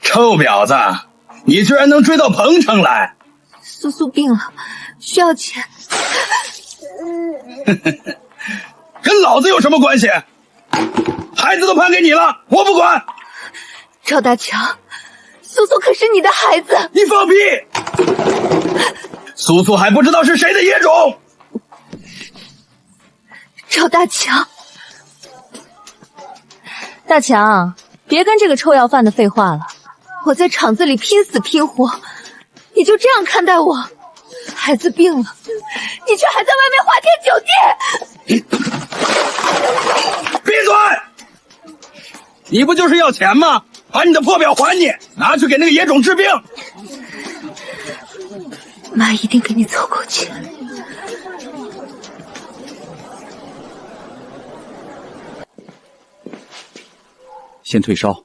臭婊子，你居然能追到彭城来！苏苏病了，需要钱。跟老子有什么关系？孩子都判给你了，我不管。赵大强，苏苏可是你的孩子。你放屁！苏苏还不知道是谁的野种。赵大强，大强，别跟这个臭要饭的废话了。我在厂子里拼死拼活，你就这样看待我？孩子病了，你却还在外面花天酒地！闭嘴！你不就是要钱吗？把你的破表还你，拿去给那个野种治病。妈一定给你凑够钱。先退烧，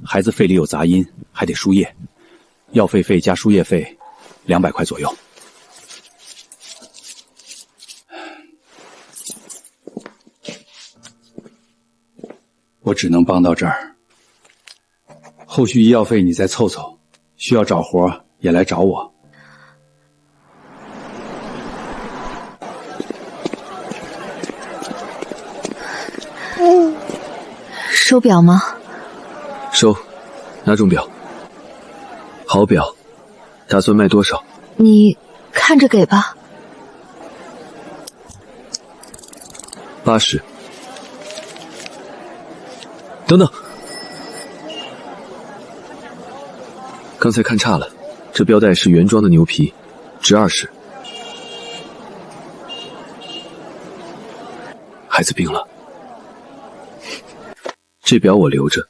孩子肺里有杂音，还得输液，药费加输液费200块左右。我只能帮到这儿，后续医药费你再凑凑，需要找活也来找我。收表吗？收，哪种表？好表，打算卖多少？你看着给吧。80。等等，刚才看差了，这标带是原装的牛皮，值20。孩子病了，这表我留着，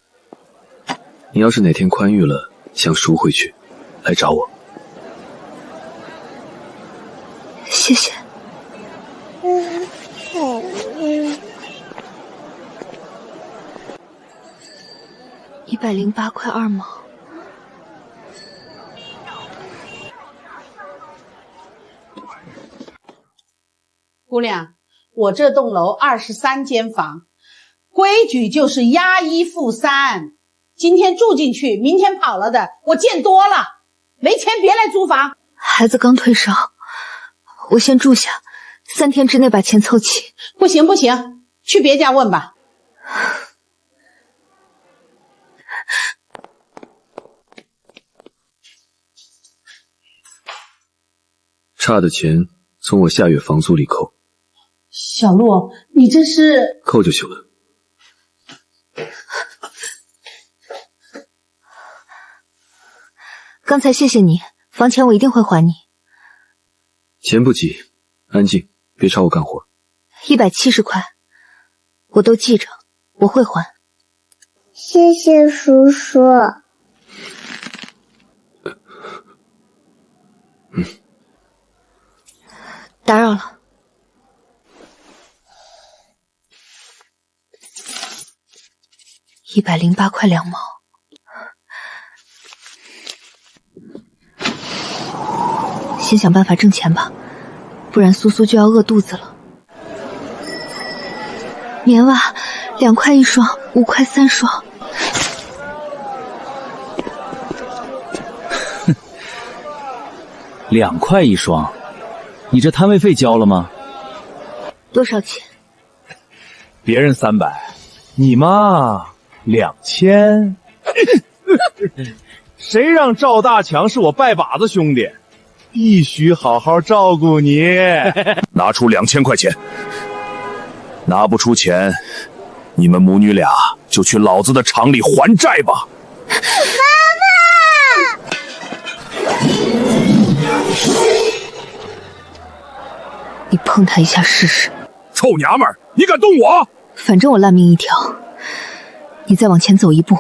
你要是哪天宽裕了，想赎回去，来找我。谢谢。108块2毛。姑娘，我这栋楼23间房，规矩就是押一付3。今天住进去，明天跑了的，我见多了。没钱别来租房。孩子刚退烧，我先住下，3天之内把钱凑齐。不行不行，去别家问吧。差的钱从我下月房租里扣。小陆，你这是……扣就行了。刚才谢谢你，房钱我一定会还你。钱不急，安静，别吵我干活。170块，我都记着，我会还。谢谢叔叔。打扰了。108块2毛。先想办法挣钱吧，不然苏苏就要饿肚子了。棉袜2块1双，5块3双。2块1双，你这摊位费交了吗？多少钱？别人300，你嘛2000。谁让赵大强是我拜把子兄弟，必须好好照顾你。拿出2000块钱，拿不出钱，你们母女俩就去老子的厂里还债吧。你碰他一下试试。臭娘们儿，你敢动我？反正我烂命一条，你再往前走一步，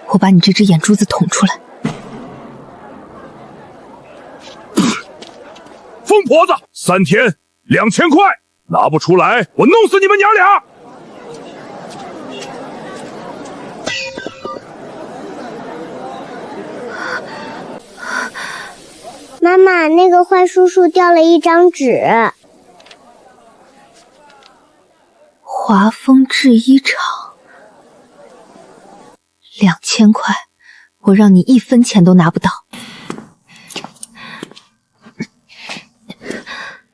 我把你这只眼珠子捅出来。疯婆子，3天2000块，拿不出来，我弄死你们娘俩！妈妈，那个坏叔叔掉了一张纸。华丰制衣厂，2000块，我让你1分钱都拿不到。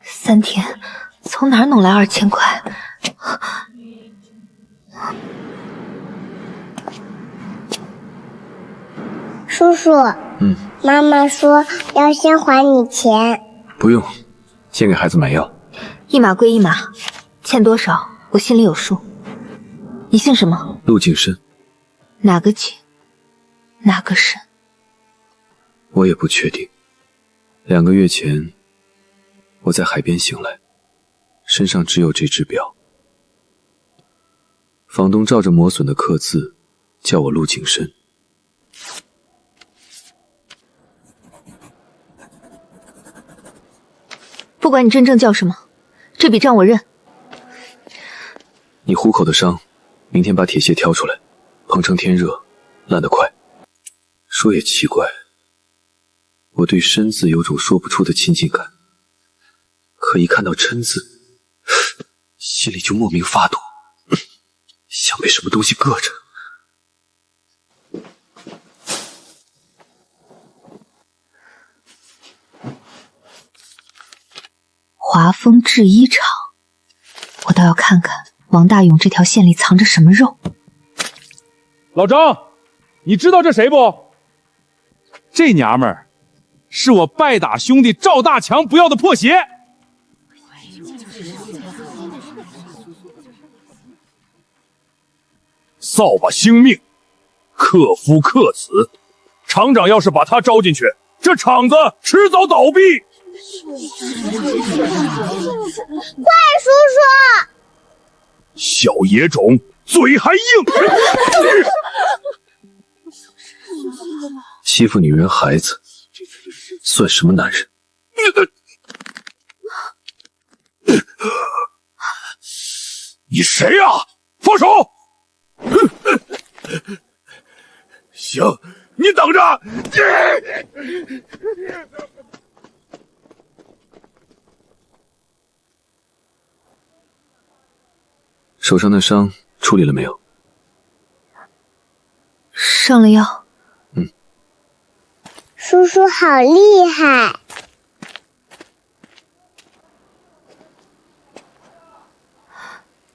3天，从哪儿弄来2000块？叔叔，妈妈说要先还你钱。不用，先给孩子买药。一码归一码，欠多少我心里有数。你姓什么？陆景深。哪个景？哪个深？我也不确定。2个月前，我在海边醒来，身上只有这只表。房东照着磨损的刻字，叫我陆景深。不管你真正叫什么，这笔账我认。你虎口的伤，明天把铁屑挑出来，碰成天热，烂得快。说也奇怪，我对深字有种说不出的亲近感，可一看到琛字，心里就莫名发堵，像被什么东西硌着。华丰制衣厂，我倒要看看王大勇这条线里藏着什么肉。老张，你知道这谁不？这娘们儿是我拜打兄弟赵大强不要的破鞋。扫把星命，克夫克子。厂长要是把他招进去，这厂子迟早倒闭。坏叔叔！小野种，嘴还硬。欺负女人孩子，算什么男人？你谁呀？放手！行，你等着。手上的伤处理了没有？上了药。叔叔好厉害！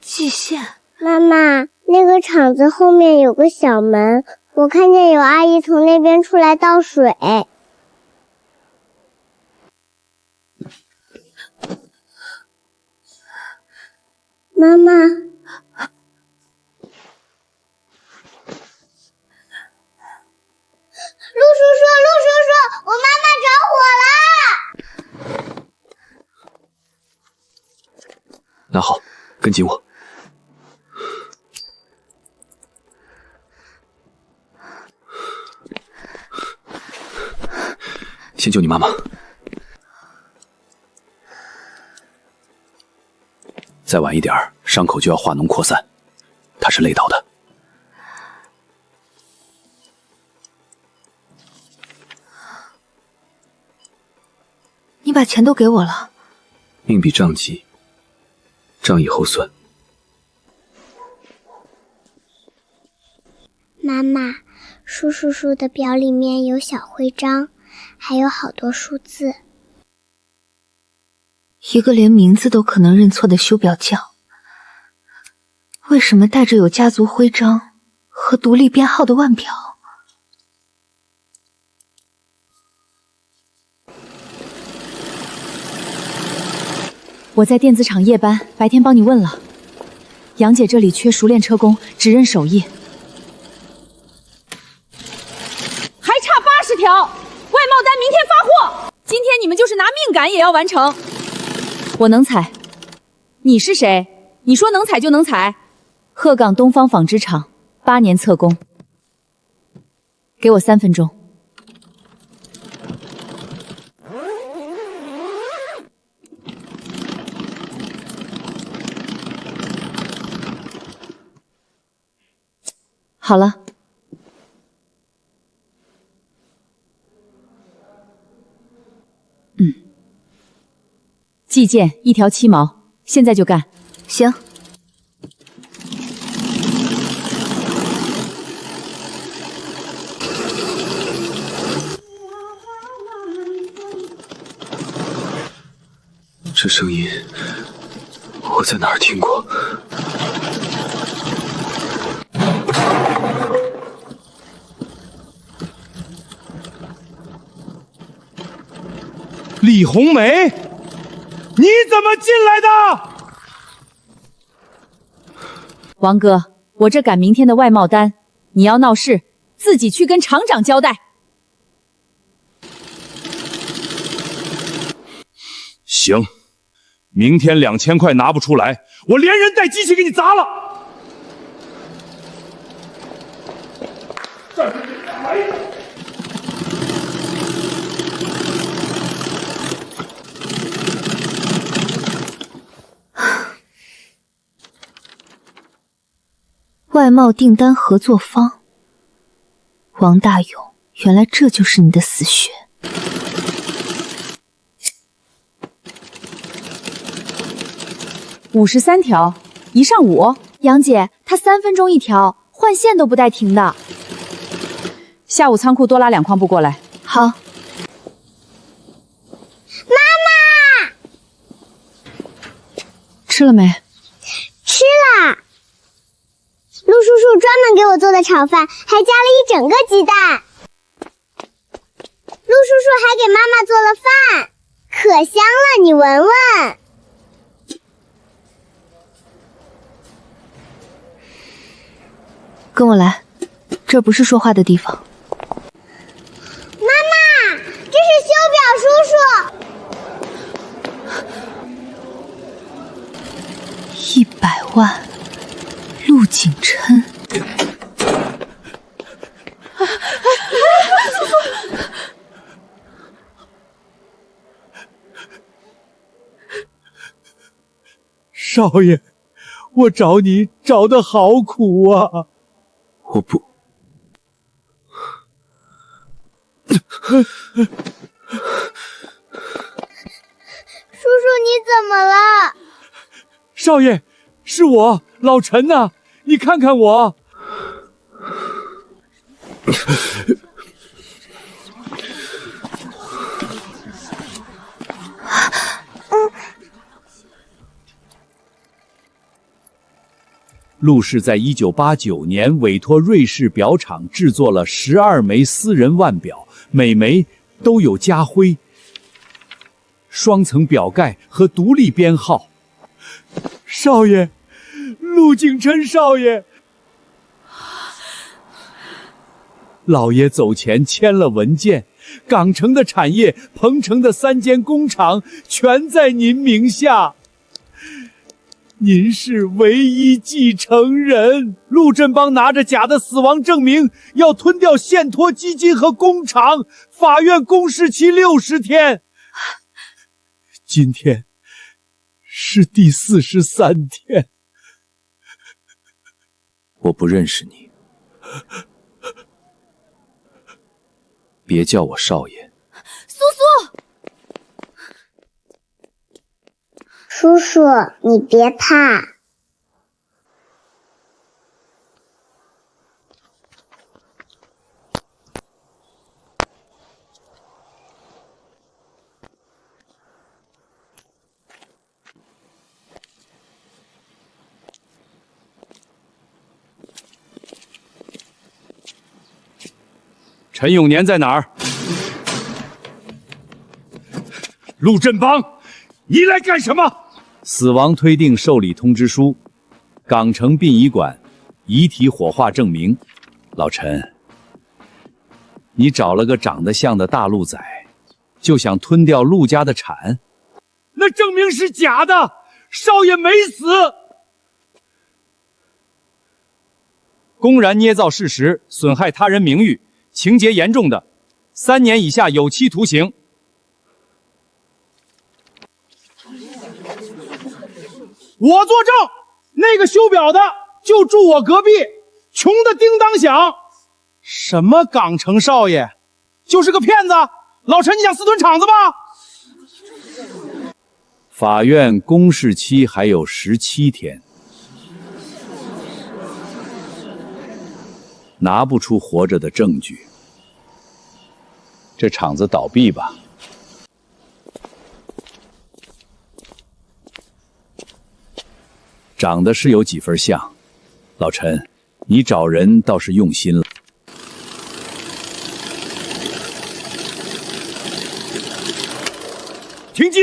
蓟县。妈妈，那个厂子后面有个小门，我看见有阿姨从那边出来倒水。妈妈，陆叔叔，我妈妈着火了！拿好，跟紧我。先救你妈妈。再晚一点，伤口就要化脓扩散，她是累倒的。你把钱都给我了。命比账急，账以后算。妈妈，叔叔的表里面有小徽章，还有好多数字。一个连名字都可能认错的修表匠，为什么带着有家族徽章和独立编号的腕表？我在电子厂夜班，白天帮你问了。杨姐这里缺熟练车工，只认手艺。还差80条，外贸单明天发货。今天你们就是拿命赶也要完成。我能采，你是谁？你说能采就能采？鹤岗东方纺织厂8年测工，给我3分钟。好了。寄件1条7毛，现在就干。行。这声音我在哪儿听过？李红梅，你怎么进来的？王哥，我这赶明天的外贸单，你要闹事，自己去跟厂长交代。行，明天2000块拿不出来，我连人带机器给你砸了。外贸订单合作方，王大勇，原来这就是你的死穴。53条，1上午。杨姐，她3分钟一条，换线都不带停的。下午仓库多拉2筐布过来。好。妈妈，吃了没？吃啦。陆叔叔专门给我做的炒饭，还加了1整个鸡蛋。陆叔叔还给妈妈做了饭，可香了，你闻闻。跟我来，这不是说话的地方。妈妈，这是修表叔叔。100万，陆景琛。少爷，我找你找得好苦啊！我不，叔叔你怎么了？少爷，是我老陈呐，你看看我。陆氏在1989年委托瑞士表厂制作了12枚私人腕表，每枚都有家徽、双层表盖和独立编号。少爷，陆景琛少爷，老爷走前签了文件，港城的产业、鹏城的3间工厂全在您名下。您是唯一继承人。陆振邦拿着假的死亡证明，要吞掉现托基金和工厂，法院公示期60天。今天是第43天。我不认识你，别叫我少爷。苏苏，叔叔，你别怕。陈永年在哪儿？陆振邦，你来干什么？死亡推定受理通知书，港城殡仪馆，遗体火化证明。老陈，你找了个长得像的大陆仔，就想吞掉陆家的产？那证明是假的，少爷没死。公然捏造事实，损害他人名誉，情节严重的，3年以下有期徒刑。我作证，那个修表的就住我隔壁，穷的叮当响。什么港城少爷，就是个骗子！老陈，你想私吞厂子吧？法院公示期还有17天，拿不出活着的证据，这厂子倒闭吧。长得是有几分像。老陈，你找人倒是用心了。停机！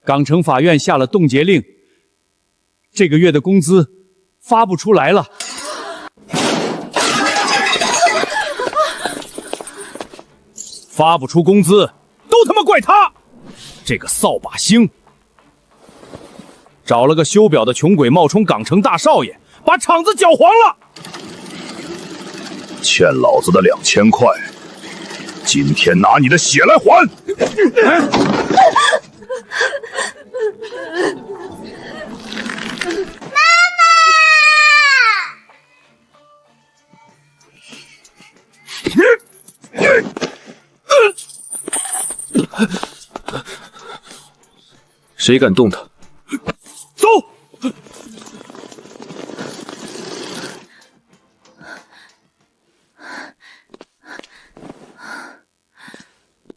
港城法院下了冻结令，这个月的工资发不出来了。发不出工资，都他妈怪他！这个扫把星，找了个修表的穷鬼冒充港城大少爷，把厂子搅黄了。欠老子的2000块，今天拿你的血来还！谁敢动他？走！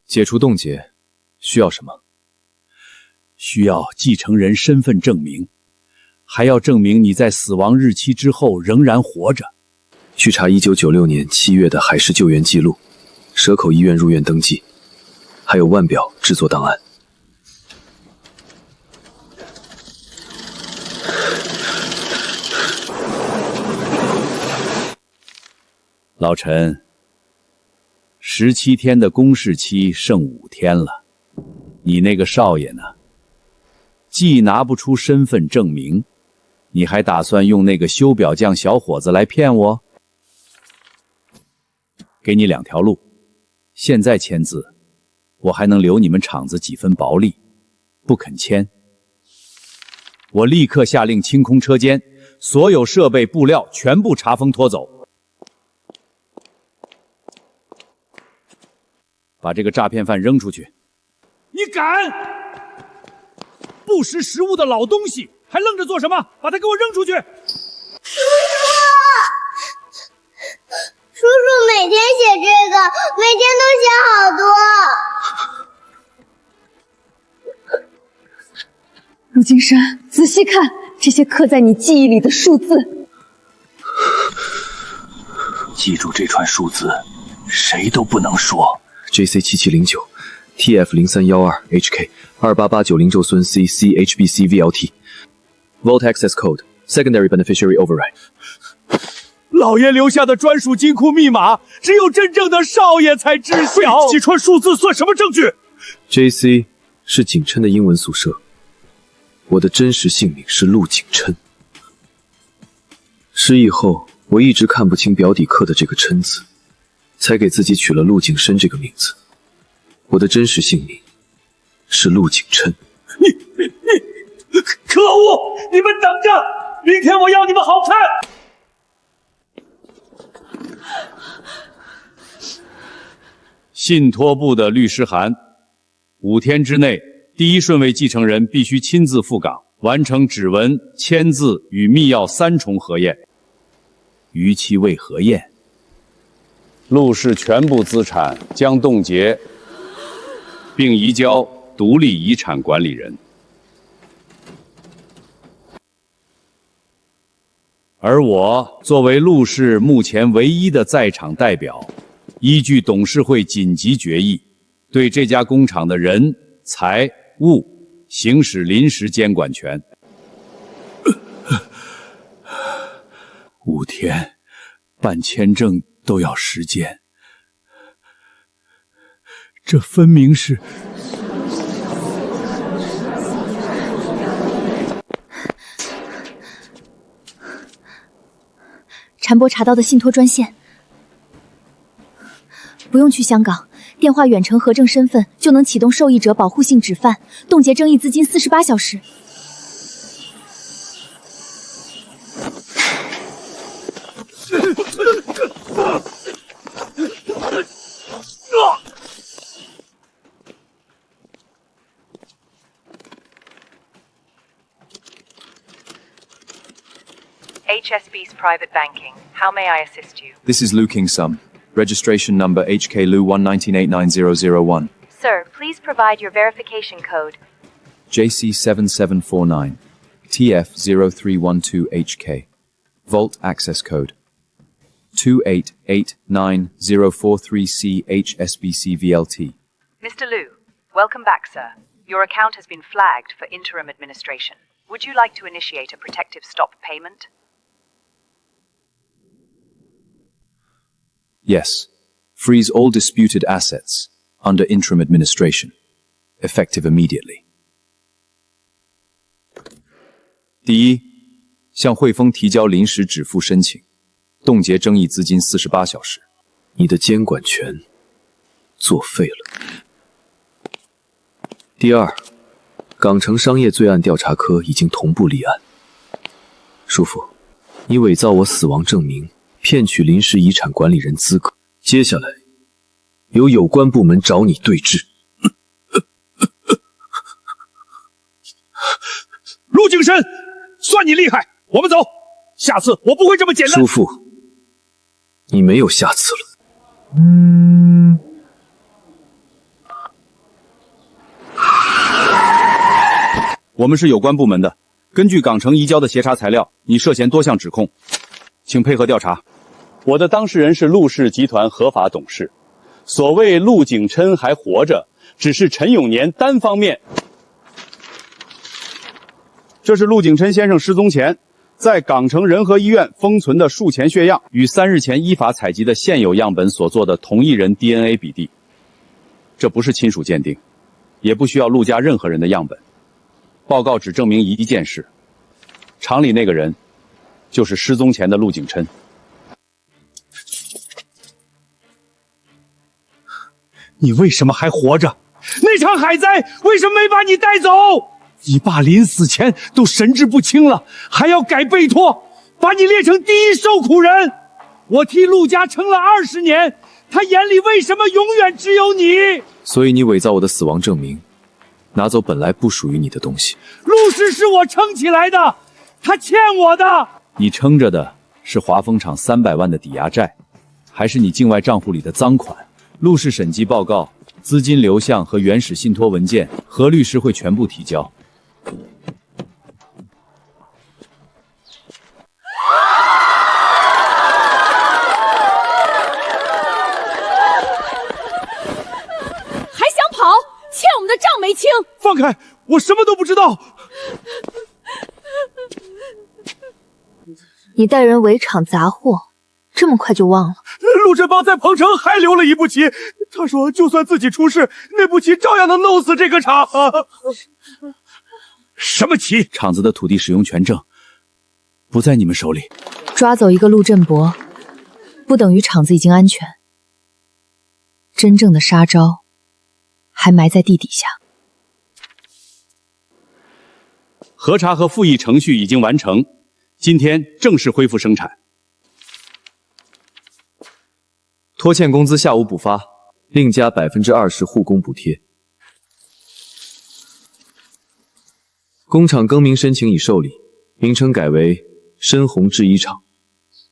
解除冻结需要什么？需要继承人身份证明，还要证明你在死亡日期之后仍然活着。去查1996年7月的海事救援记录，蛇口医院入院登记，还有腕表制作档案。老陈，17天的公示期剩5天了，你那个少爷呢？既拿不出身份证明，你还打算用那个修表匠小伙子来骗我？给你2条路，现在签字，我还能留你们厂子几分薄利；不肯签，我立刻下令清空车间，所有设备布料全部查封拖走。把这个诈骗犯扔出去！你敢！不识时务的老东西，还愣着做什么？把他给我扔出去！叔叔每天写这个，每天都写好多。陆金山，仔细看这些刻在你记忆里的数字。记住这串数字，谁都不能说。JC7709 TF0312 HK 2889周孙 C CHBC VLT Vault Access Code Secondary Beneficiary Override。 老爷留下的专属金库密码，只有真正的少爷才知晓。几串数字算什么证据 ？JC 是景琛的英文宿舍，我的真实姓名是陆景琛。失忆后，我一直看不清表底刻的这个琛字，才给自己取了陆景深这个名字。我的真实姓名是陆景琛。你，可恶！你们等着，明天我要你们好看！信托部的律师函，5天之内，第1顺位继承人必须亲自赴港，完成指纹、签字与密钥3重核验。逾期未核验，陆氏全部资产将冻结，并移交独立遗产管理人。而我作为陆氏目前唯一的在场代表，依据董事会紧急决议，对这家工厂的人、财、物行使临时监管权。5天，办签证都要时间，这分明是……陈波查到的信托专线，不用去香港，电话远程核证身份就能启动受益者保护性指范，冻结争议资金48小时。HSB's Private Banking. How may I assist you? This is Lu King Sum. Registration number HK Lu 119890001. Sir, please provide your verification code. JC7749, TF0312HK. Vault access code 2889043CHSBCVLT. Mr. Liu, welcome back, sir. Your account has been flagged for interim administration. Would you like to initiate a protective stop payment? Yes. Freeze all disputed assets under interim administration. Effective immediately. 第一，向汇丰提交临时止付申请，冻结争议资金48小时。你的监管权作废了。第二，港城商业罪案调查科已经同步立案。叔父，你伪造我死亡证明，骗取临时遗产管理人资格。接下来，由有关部门找你对质。陆景深，算你厉害，我们走。下次我不会这么简单。叔父，你没有下次了。我们是有关部门的，根据港城移交的协查材料，你涉嫌多项指控，请配合调查。我的当事人是陆氏集团合法董事，所谓陆景琛还活着，只是陈永年单方面。这是陆景琛先生失踪前在港城仁和医院封存的术前血样，与3日前依法采集的现有样本所做的同一人 DNA 比例。这不是亲属鉴定，也不需要陆家任何人的样本。报告只证明一件事，厂里那个人就是失踪前的陆景琛。你为什么还活着？那场海灾为什么没把你带走？你爸临死前都神志不清了，还要改背托，把你列成第一受苦人。我替陆家撑了20年，他眼里为什么永远只有你？所以你伪造我的死亡证明，拿走本来不属于你的东西。陆氏是我撑起来的，他欠我的。你撑着的是华丰厂300万的抵押债，还是你境外账户里的赃款？陆氏审计报告、资金流向和原始信托文件，何律师会全部提交。还想跑？欠我们的账没清！放开！我什么都不知道。你带人围场砸货，这么快就忘了？陆振邦在彭城还留了一步棋，他说就算自己出事，那步棋照样能弄死这个厂。什么棋？厂子的土地使用权证不在你们手里。抓走一个陆振博，不等于厂子已经安全。真正的杀招还埋在地底下。核查和复议程序已经完成，今天正式恢复生产。拖欠工资下午补发，另加20%护工补贴。工厂更名申请已受理，名称改为深红制衣厂。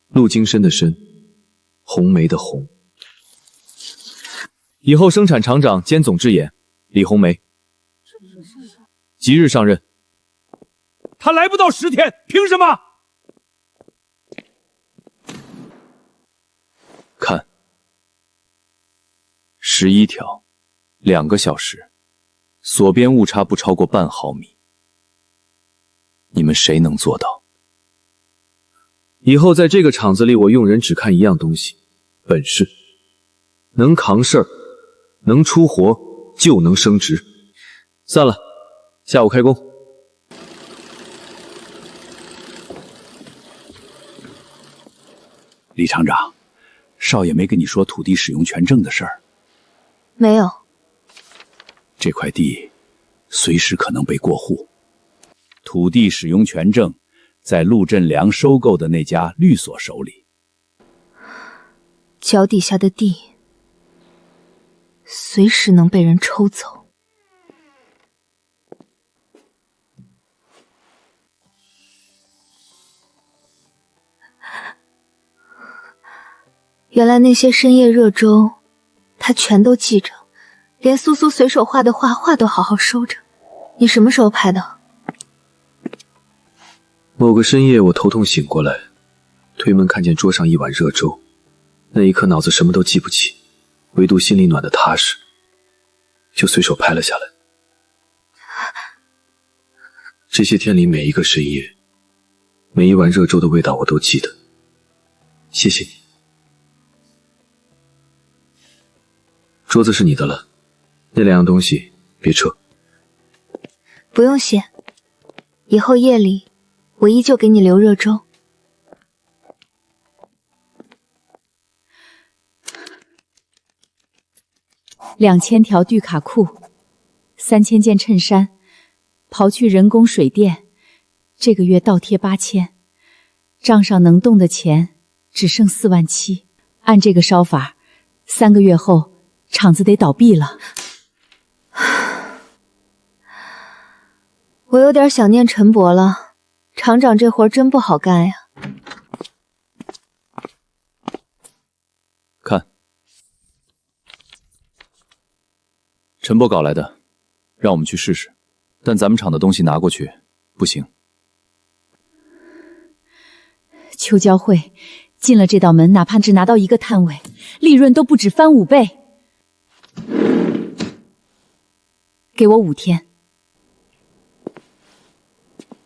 陆金深的深，红梅的红。以后生产厂长兼总制演李红梅，即日上任。他来不到10天，凭什么？看，11条，2个小时，锁边误差不超过半毫米。你们谁能做到？以后在这个厂子里，我用人只看一样东西：本事。能扛事儿，能出活，就能升职。散了，下午开工。李厂长，少爷没跟你说土地使用权证的事儿？没有。这块地随时可能被过户。土地使用权证在陆振良收购的那家律所手里。脚底下的地随时能被人抽走。原来那些深夜热粥，他全都记着，连苏苏随手画的画都好好收着。你什么时候拍的？某个深夜，我头痛醒过来，推门看见桌上一碗热粥，那一刻脑子什么都记不起，唯独心里暖得踏实，就随手拍了下来。这些天里每一个深夜，每一碗热粥的味道我都记得。谢谢你。桌子是你的了，那2样东西别撤。不用谢，以后夜里我依旧给你留热粥。2000条绿卡裤，3000件衬衫，刨去人工水电，这个月倒贴8000，账上能动的钱只剩47000。按这个烧法，3个月后厂子得倒闭了。我有点想念陈伯了，厂长这活真不好干呀。看，陈伯搞来的，让我们去试试。但咱们厂的东西拿过去不行。秋交会进了这道门，哪怕只拿到1个摊位，利润都不止翻5倍。给我5天。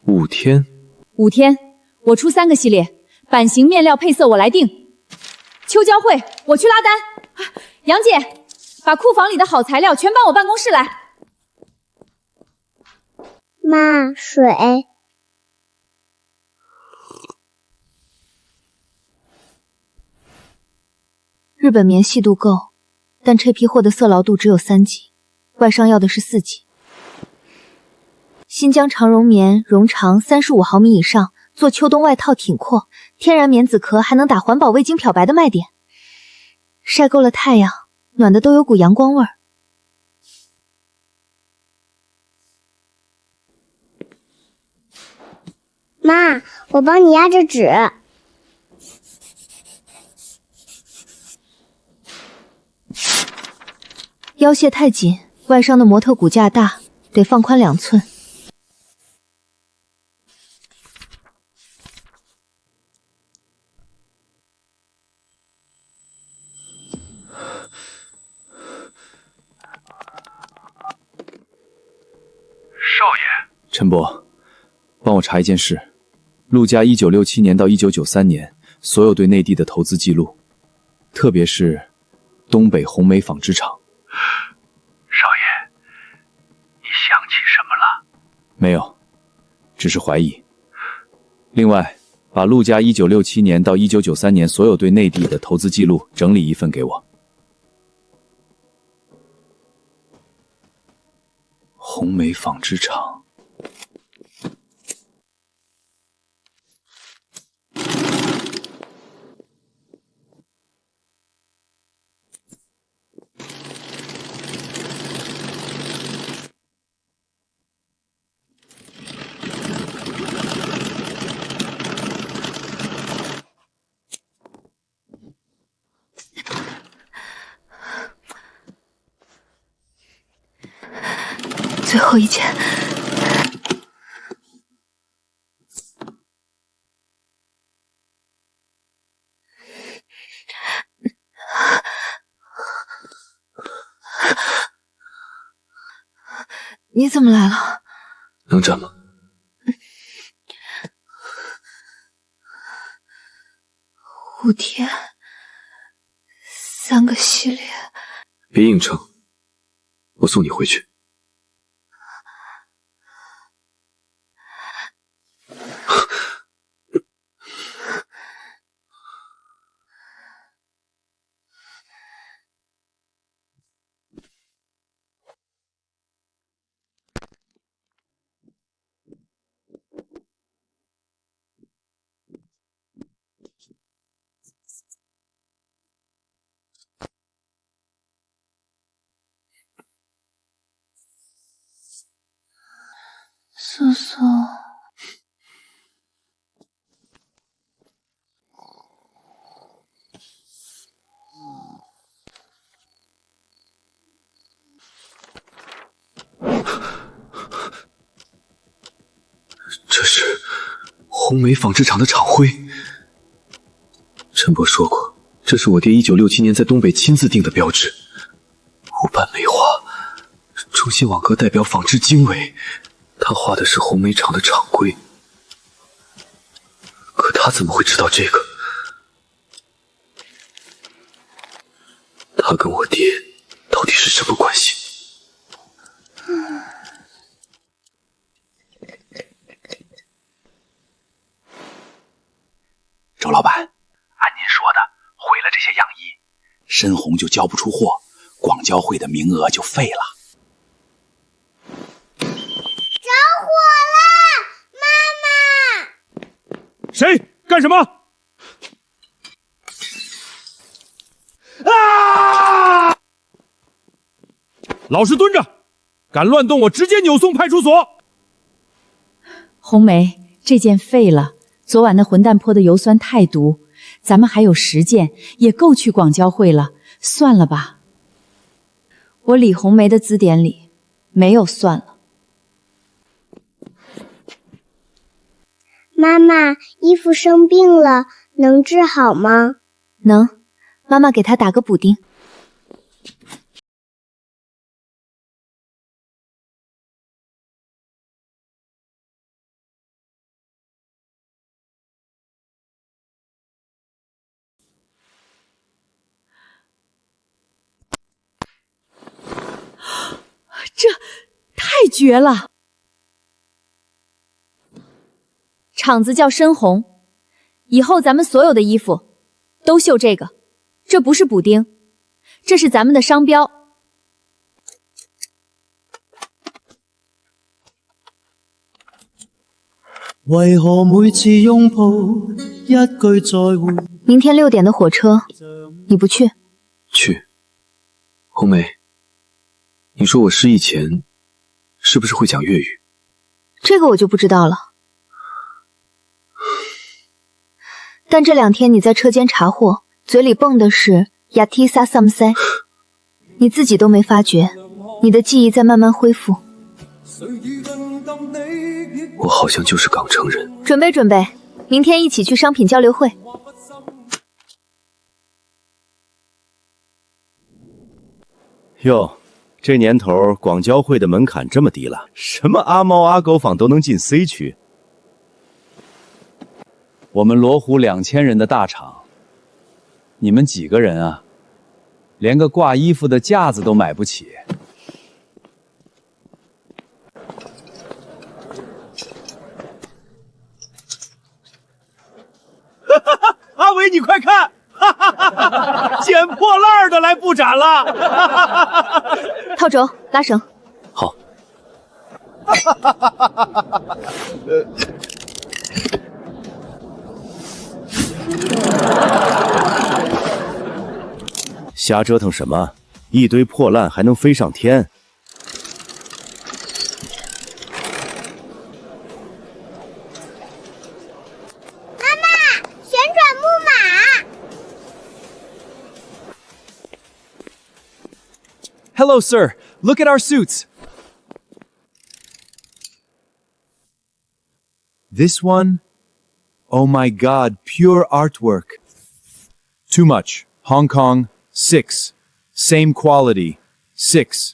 5天？5天，我出3个系列，版型、面料、配色我来定。秋交会，我去拉单。杨姐，把库房里的好材料全搬我办公室来。妈，水。日本棉细度够，但这批货的色牢度只有3级，外商要的是4级。新疆长绒棉绒长35毫米以上，做秋冬外套挺阔，天然棉籽壳还能打环保未经漂白的卖点。晒够了太阳，暖的都有股阳光味儿。妈，我帮你压着纸。腰线太紧，外商的模特骨架大，得放宽2寸。少爷，陈伯，帮我查一件事：陆家1967年到1993年所有对内地的投资记录，特别是东北红梅纺织厂。少爷，你想起什么了？没有，只是怀疑。另外，把陆家1967年到1993年所有对内地的投资记录整理一份给我。红梅纺织厂。最后一件。你怎么来了？能站吗？5天，3个系列。别硬撑，我送你回去。素素，这是红梅纺织厂的厂徽。陈伯说过，这是我爹1967年在东北亲自定的标志。无斑梅花，中心网格代表纺织经纬，他画的是红梅厂的厂规。可他怎么会知道这个？他跟我爹到底是什么关系？周老板，按您说的，毁了这些样衣，深红就交不出货，广交会的名额就废了。着火了，妈妈！谁干什么？啊！老实蹲着，敢乱动我直接扭送派出所。红梅，这件废了。昨晚那混蛋泼的油酸太毒，咱们还有10件，也够去广交会了，算了吧。我李红梅的字典里没有算了。妈妈，衣服生病了，能治好吗？能，妈妈给她打个补丁。这太绝了！厂子叫深红，以后咱们所有的衣服都绣这个。这不是补丁，这是咱们的商标。为何每次拥抱一句再会？明天6点的火车，你不去？去。红梅，你说我失忆前是不是会讲粤语？这个我就不知道了。但这2天你在车间查货，嘴里蹦的是雅提萨萨姆塞，你自己都没发觉，你的记忆在慢慢恢复。我好像就是港城人。准备准备，明天一起去商品交流会。哟，这年头广交会的门槛这么低了，什么阿猫阿狗坊都能进 C 区。我们罗湖2000人的大厂，你们几个人啊？连个挂衣服的架子都买不起。阿伟，你快看，捡破烂的来布展了。套轴，拉绳。好。瞎折腾什么？一堆破烂还能飞上天？妈妈，旋转木马。Hello, sir. Look at our suits. This one? Oh my god, pure artwork. Too much. Hong Kong, 6. Same quality, 6.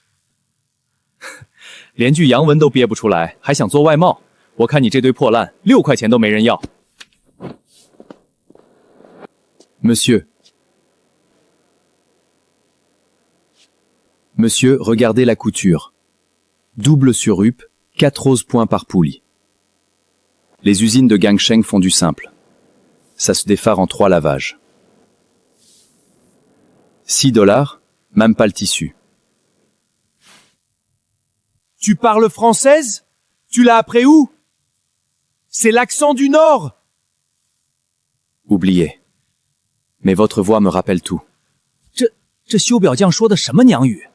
连句洋文都憋不出来，还想做外贸？我看你这堆破烂，6块钱都没人要。Monsieur. Monsieur, regardez la couture. Double surrupe, 14 points par poulie. Les usines de Gangsheng font du simple. Ça se défare en 3 lavages. $6, même pas le tissu. Tu parles française? Tu l'as appris où? C'est l'accent du Nord. Oubliez. Mais votre voix me rappelle tout. 这修表匠说的什么娘语？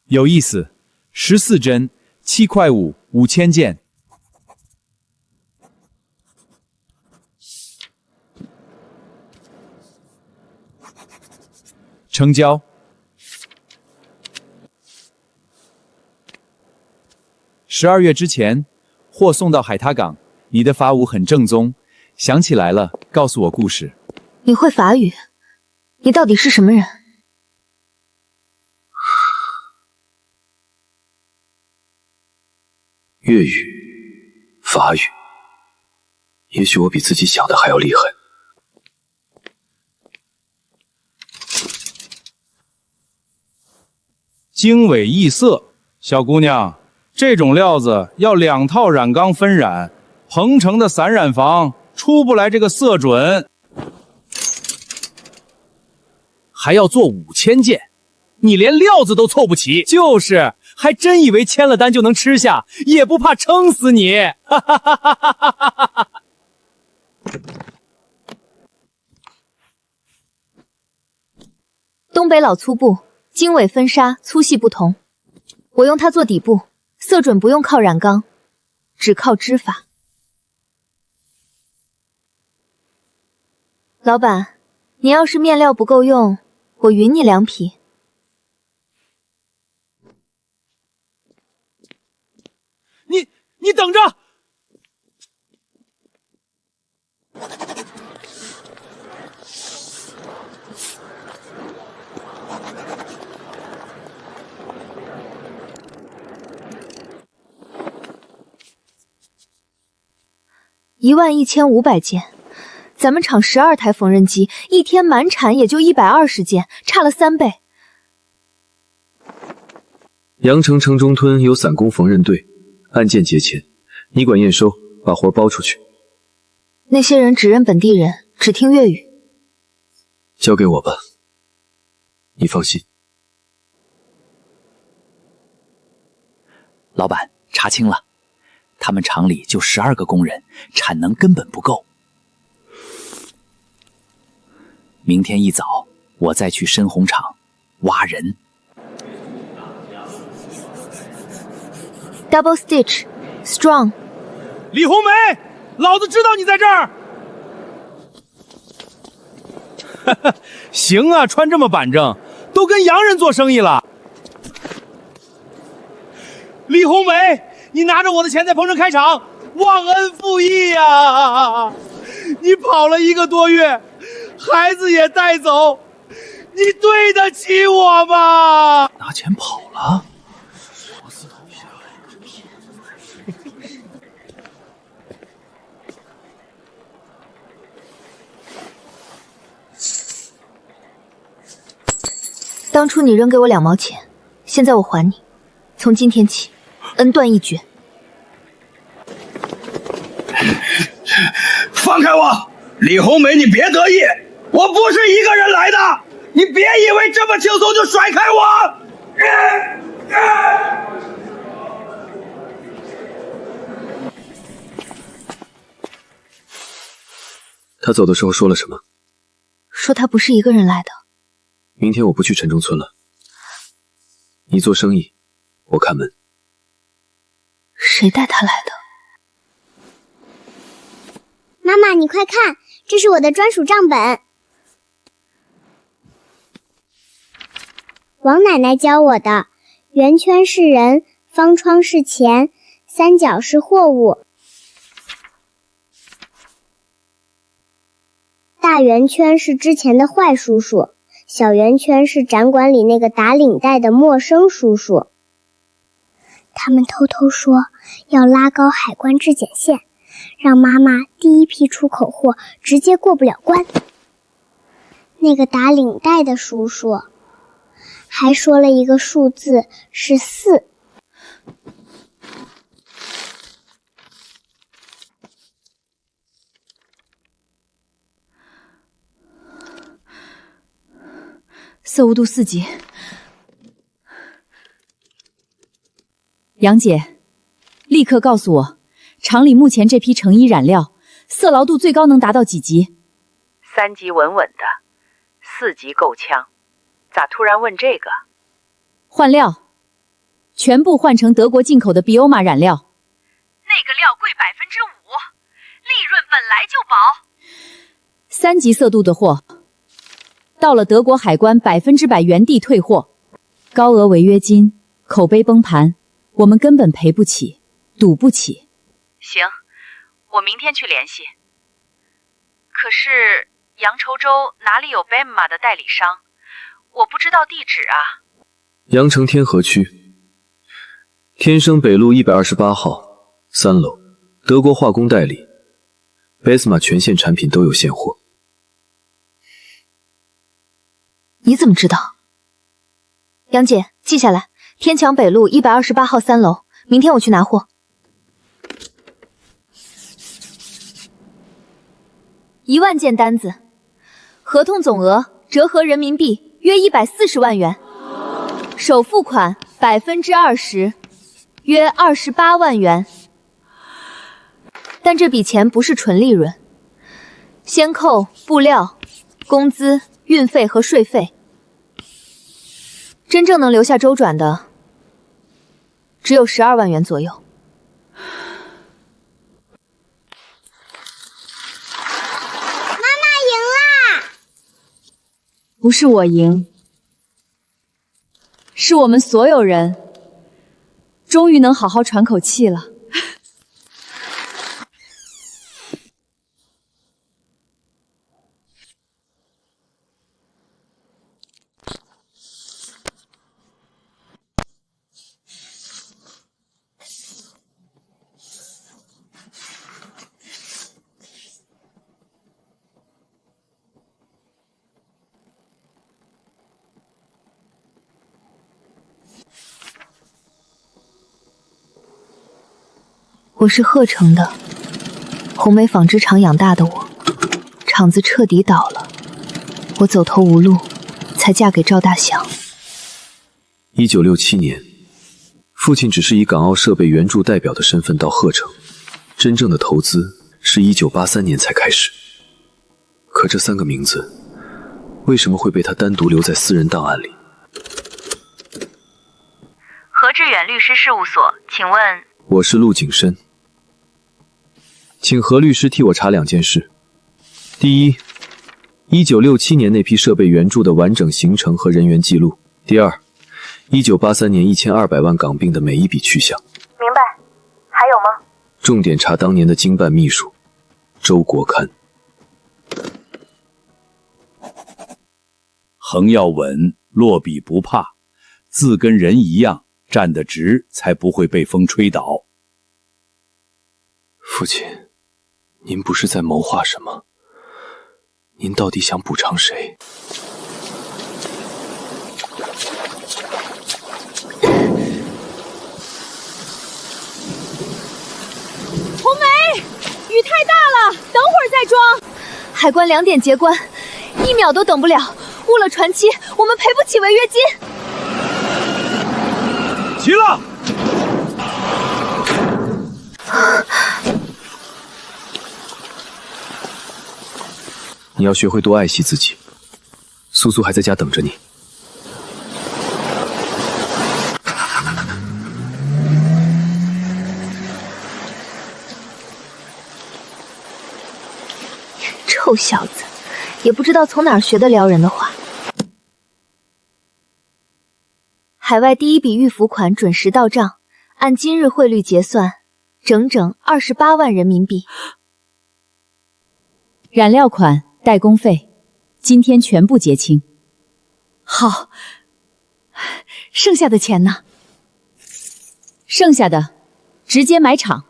有意思，14针，7块5，5000件。成交。12月之前，货送到海塔港。你的法舞很正宗，想起来了，告诉我故事。你会法语？你到底是什么人？粤语、法语，也许我比自己想的还要厉害。经纬异色，小姑娘，这种料子要2套染缸分染，鹏城的散染房出不来这个色准，还要做5000件，你连料子都凑不齐。就是，还真以为签了单就能吃下，也不怕撑死你。哈哈哈哈哈哈！东北老粗布，经纬分纱，粗细不同。我用它做底部，色准不用靠染缸，只靠织法。老板，你要是面料不够用，我匀你2匹。你等着！11500件，咱们厂12台缝纫机，一天满产也就120件，差了3倍。阳城城中村有散工缝纫队，按件结钱，你管验收，把活包出去。那些人只认本地人，只听粤语。交给我吧，你放心。老板，查清了，他们厂里就12个工人，产能根本不够。明天一早，我再去深红厂挖人。Double stitch, strong。李红梅，老子知道你在这儿。行啊，穿这么板正，都跟洋人做生意了。李红梅，你拿着我的钱在鹏城开厂，忘恩负义呀！你跑了1个多月，孩子也带走，你对得起我吗？拿钱跑了？当初你扔给我2毛钱，现在我还你。从今天起，恩断义绝。放开我，李红梅，你别得意，我不是一个人来的，你别以为这么轻松就甩开我。他走的时候说了什么？说他不是一个人来的。明天我不去城中村了，你做生意，我看门。谁带他来的？妈妈，你快看，这是我的专属账本。王奶奶教我的，圆圈是人，方窗是钱，三角是货物。大圆圈是之前的坏叔叔，小圆圈是展馆里那个打领带的陌生叔叔。他们偷偷说要拉高海关质检线，让妈妈第一批出口货直接过不了关。那个打领带的叔叔还说了一个数字是4。色无度4级。杨姐，立刻告诉我，厂里目前这批成衣染料色牢度最高能达到几级？3级稳稳的，4级够呛。咋突然问这个？换料，全部换成德国进口的 Bioma 染料。那个料贵5%，利润本来就薄。 3级色度的货，到了德国海关100%原地退货，高额违约金，口碑崩盘，我们根本赔不起。赌不起。行，我明天去联系。可是阳愁州哪里有 Bemma 的代理商？我不知道地址啊。阳城天河区天生北路128号3楼，德国化工代理 Bemma 全线产品都有现货。你怎么知道？杨姐，记下来，天强北路128号3楼，明天我去拿货。1万件单子，合同总额折合人民币约140万元，首付款20%，约28万元。但这笔钱不是纯利润，先扣布料、工资、运费和税费，真正能留下周转的只有12万元左右。不是我赢，是我们所有人终于能好好喘口气了。我是鹤城的，红梅纺织厂养大的我，厂子彻底倒了，我走投无路，才嫁给赵大祥。1967年，父亲只是以港澳设备援助代表的身份到鹤城，真正的投资是1983年才开始。可这3个名字，为什么会被他单独留在私人档案里？何志远律师事务所，请问？我是陆景深，请何律师替我查2件事。第一，1967年那批设备援助的完整行程和人员记录。第二，1983年1200万港币的每一笔去向。明白。还有吗？重点查当年的经办秘书周国堪。横要稳，落笔不怕，字跟人一样，站得直，才不会被风吹倒。父亲，您不是在谋划什么？您到底想补偿谁？红梅，雨太大了，等会儿再装。海关2点结关，1秒都等不了，误了船期，我们赔不起违约金。齐了！你要学会多爱惜自己。苏苏还在家等着你。臭小子，也不知道从哪儿学的撩人的话。海外第一笔预付款准时到账，按今日汇率结算，整整28万人民币。燃料款、代工费，今天全部结清。好，剩下的钱呢？剩下的直接买厂。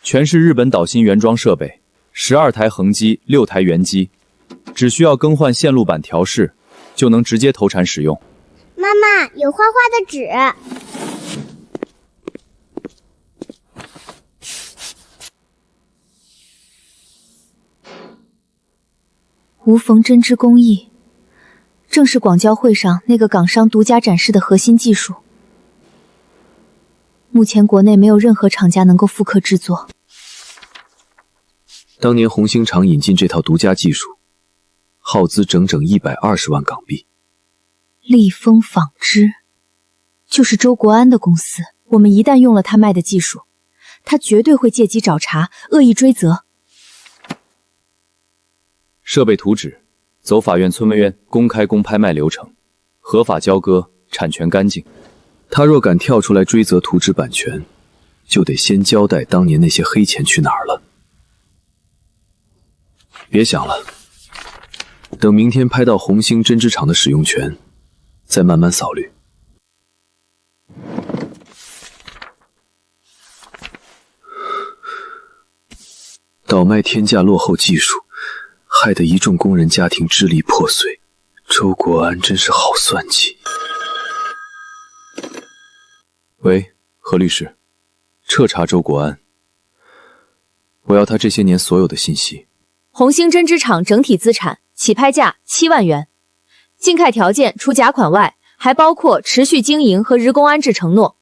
全是日本岛芯原装设备，12台横机，6台原机，只需要更换线路板调试，就能直接投产使用。妈妈，有画画的纸。无缝针织工艺，正是广交会上那个港商独家展示的核心技术。目前国内没有任何厂家能够复刻制作。当年红星厂引进这套独家技术，耗资整整120万港币。立丰纺织就是周国安的公司，我们一旦用了他卖的技术，他绝对会借机找茬，恶意追责。设备图纸，走法院村委员公开公拍卖流程，合法交割，产权干净。他若敢跳出来追责图纸版权，就得先交代当年那些黑钱去哪儿了。别想了，等明天拍到红星针织厂的使用权，再慢慢扫虑。倒卖天价落后技术，害得一众工人家庭支离破碎。周国安真是好算计。喂，何律师，彻查周国安，我要他这些年所有的信息。红星针织厂整体资产起拍价7万元，竞开条件除甲款外，还包括持续经营和日工安置承诺。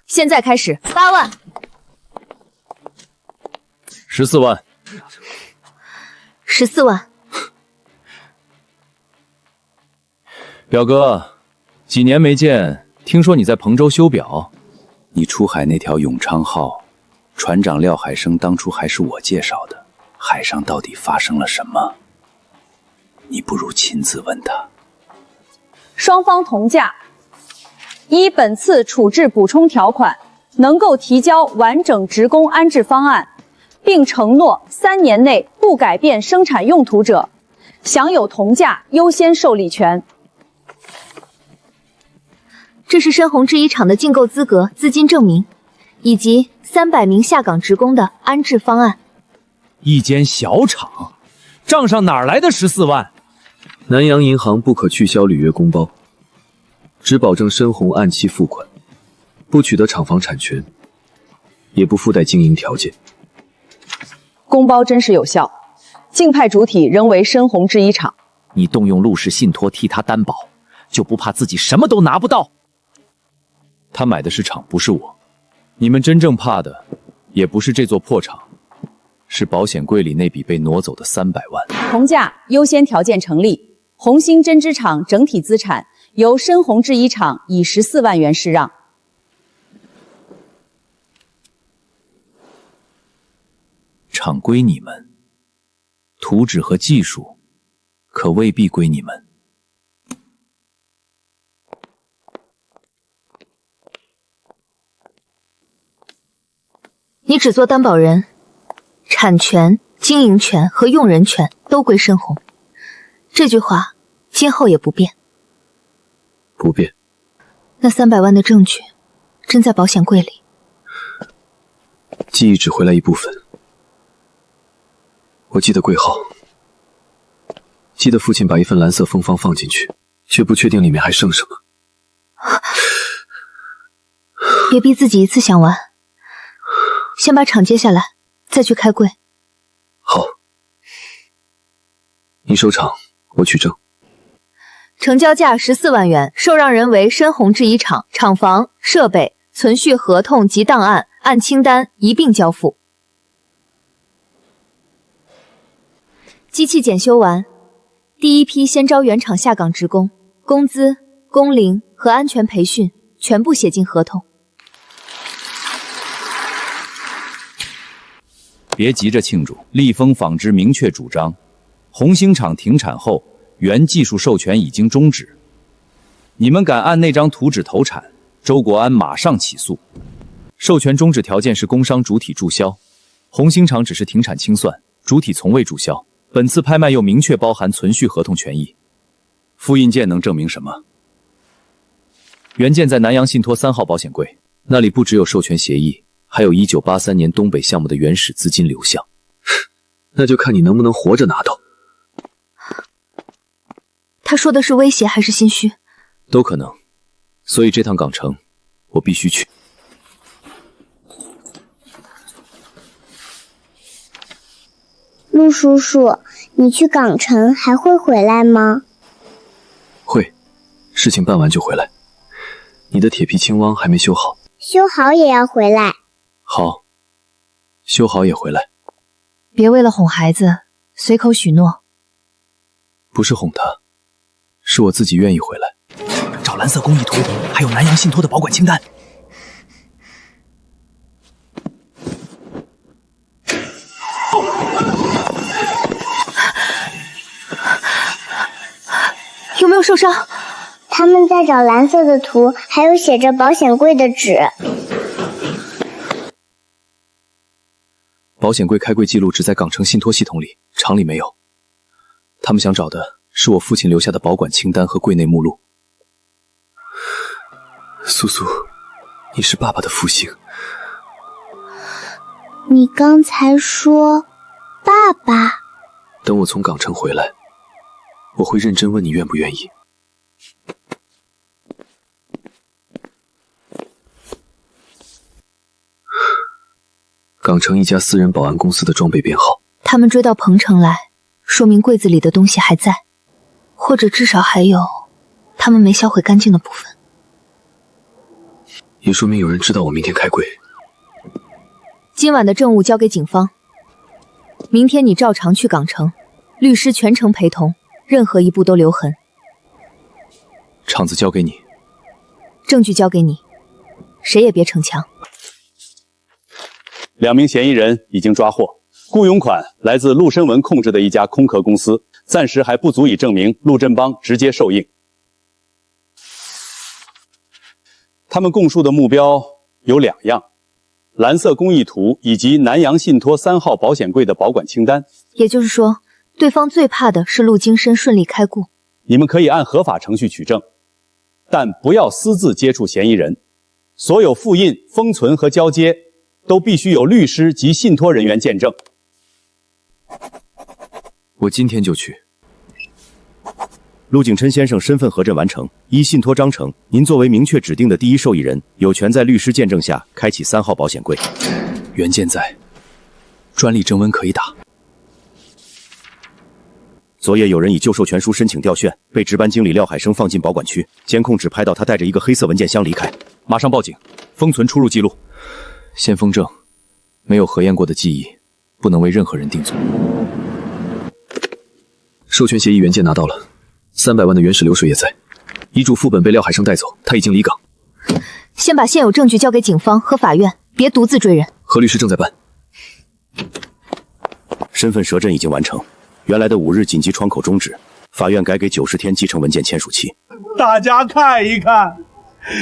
现在开始，8万。14万。14万。表哥，几年没见，听说你在彭州修表。你出海那条永昌号，船长廖海生当初还是我介绍的，海上到底发生了什么？你不如亲自问他。双方同价，依本次处置补充条款，能够提交完整职工安置方案，并承诺3年内不改变生产用途者，享有同价优先受理权。这是深红制衣厂的竞购资格资金证明，以及300名下岗职工的安置方案。一间小厂，账上哪来的14万？南洋银行不可取消履约公包，只保证深红按期付款，不取得厂房产权，也不附带经营条件。公包真实有效，竞派主体仍为深红制衣厂。你动用陆氏信托替他担保，就不怕自己什么都拿不到？他买的是厂，不是我。你们真正怕的，也不是这座破厂，是保险柜里那笔被挪走的300万。同价优先条件成立，红星针织厂整体资产由深红制衣厂以14万元释让。厂归你们，图纸和技术可未必归你们。你只做担保人，产权、经营权和用人权都归深红。这句话今后也不变。不变。那300万的证据真在保险柜里。记忆只回来一部分。我记得柜号，记得父亲把一份蓝色风方放进去，却不确定里面还剩什么。别逼自己一次想完，先把厂接下来，再去开柜。好，你收厂，我取证。成交价14万元，受让人为深红制衣厂，厂房、设备、存续合同及档案按清单一并交付。机器检修完，第一批先招原厂下岗职工，工资、工龄和安全培训全部写进合同。别急着庆祝，立丰纺织明确主张，红星厂停产后，原技术授权已经终止。你们敢按那张图纸投产，周国安马上起诉。授权终止条件是工商主体注销，红星厂只是停产清算，主体从未注销。本次拍卖又明确包含存续合同权益。复印件能证明什么？原件在南洋信托3号保险柜，那里不只有授权协议，还有1983年东北项目的原始资金流向。那就看你能不能活着拿到。他说的是威胁还是心虚？都可能。所以这趟港城，我必须去。陆叔叔，你去港城还会回来吗？会，事情办完就回来。你的铁皮青汪还没修好，修好也要回来。好，修好也回来。别为了哄孩子随口许诺。不是哄他，是我自己愿意回来。找蓝色工艺图，还有南洋信托的保管清单。有受伤。他们在找蓝色的图，还有写着保险柜的纸。保险柜开柜记录只在港城信托系统里，厂里没有。他们想找的是我父亲留下的保管清单和柜内目录。苏苏，你是爸爸的复兴。你刚才说爸爸？等我从港城回来，我会认真问你愿不愿意。港城一家私人保安公司的装备编号。他们追到彭城来，说明柜子里的东西还在，或者至少还有他们没销毁干净的部分。也说明有人知道我明天开柜。今晚的证物交给警方，明天你照常去港城，律师全程陪同，任何一步都留痕。场子交给你，证据交给你，谁也别逞强。2名嫌疑人已经抓获，雇佣款来自陆申文控制的一家空壳公司，暂时还不足以证明陆振邦直接受应。他们供述的目标有2样：蓝色公益图以及南洋信托3号保险柜的保管清单。也就是说，对方最怕的是陆金生顺利开顾。你们可以按合法程序取证，但不要私自接触嫌疑人。所有复印、封存和交接都必须有律师及信托人员见证。我今天就去。陆景琛先生身份核证完成，依信托章程，您作为明确指定的第一受益人，有权在律师见证下开启3号保险柜。原件在，专利征文可以打。昨夜有人以旧授权书申请调券，被值班经理廖海生放进保管区，监控只拍到他带着一个黑色文件箱离开，马上报警，封存出入记录。先封证，没有核验过的记忆，不能为任何人定罪。授权协议原件拿到了，300万的原始流水也在，遗嘱副本被廖海生带走，他已经离港。先把现有证据交给警方和法院，别独自追人。何律师正在办。身份核证已经完成，原来的5日紧急窗口终止，法院改给90天继承文件签署期。大家看一看，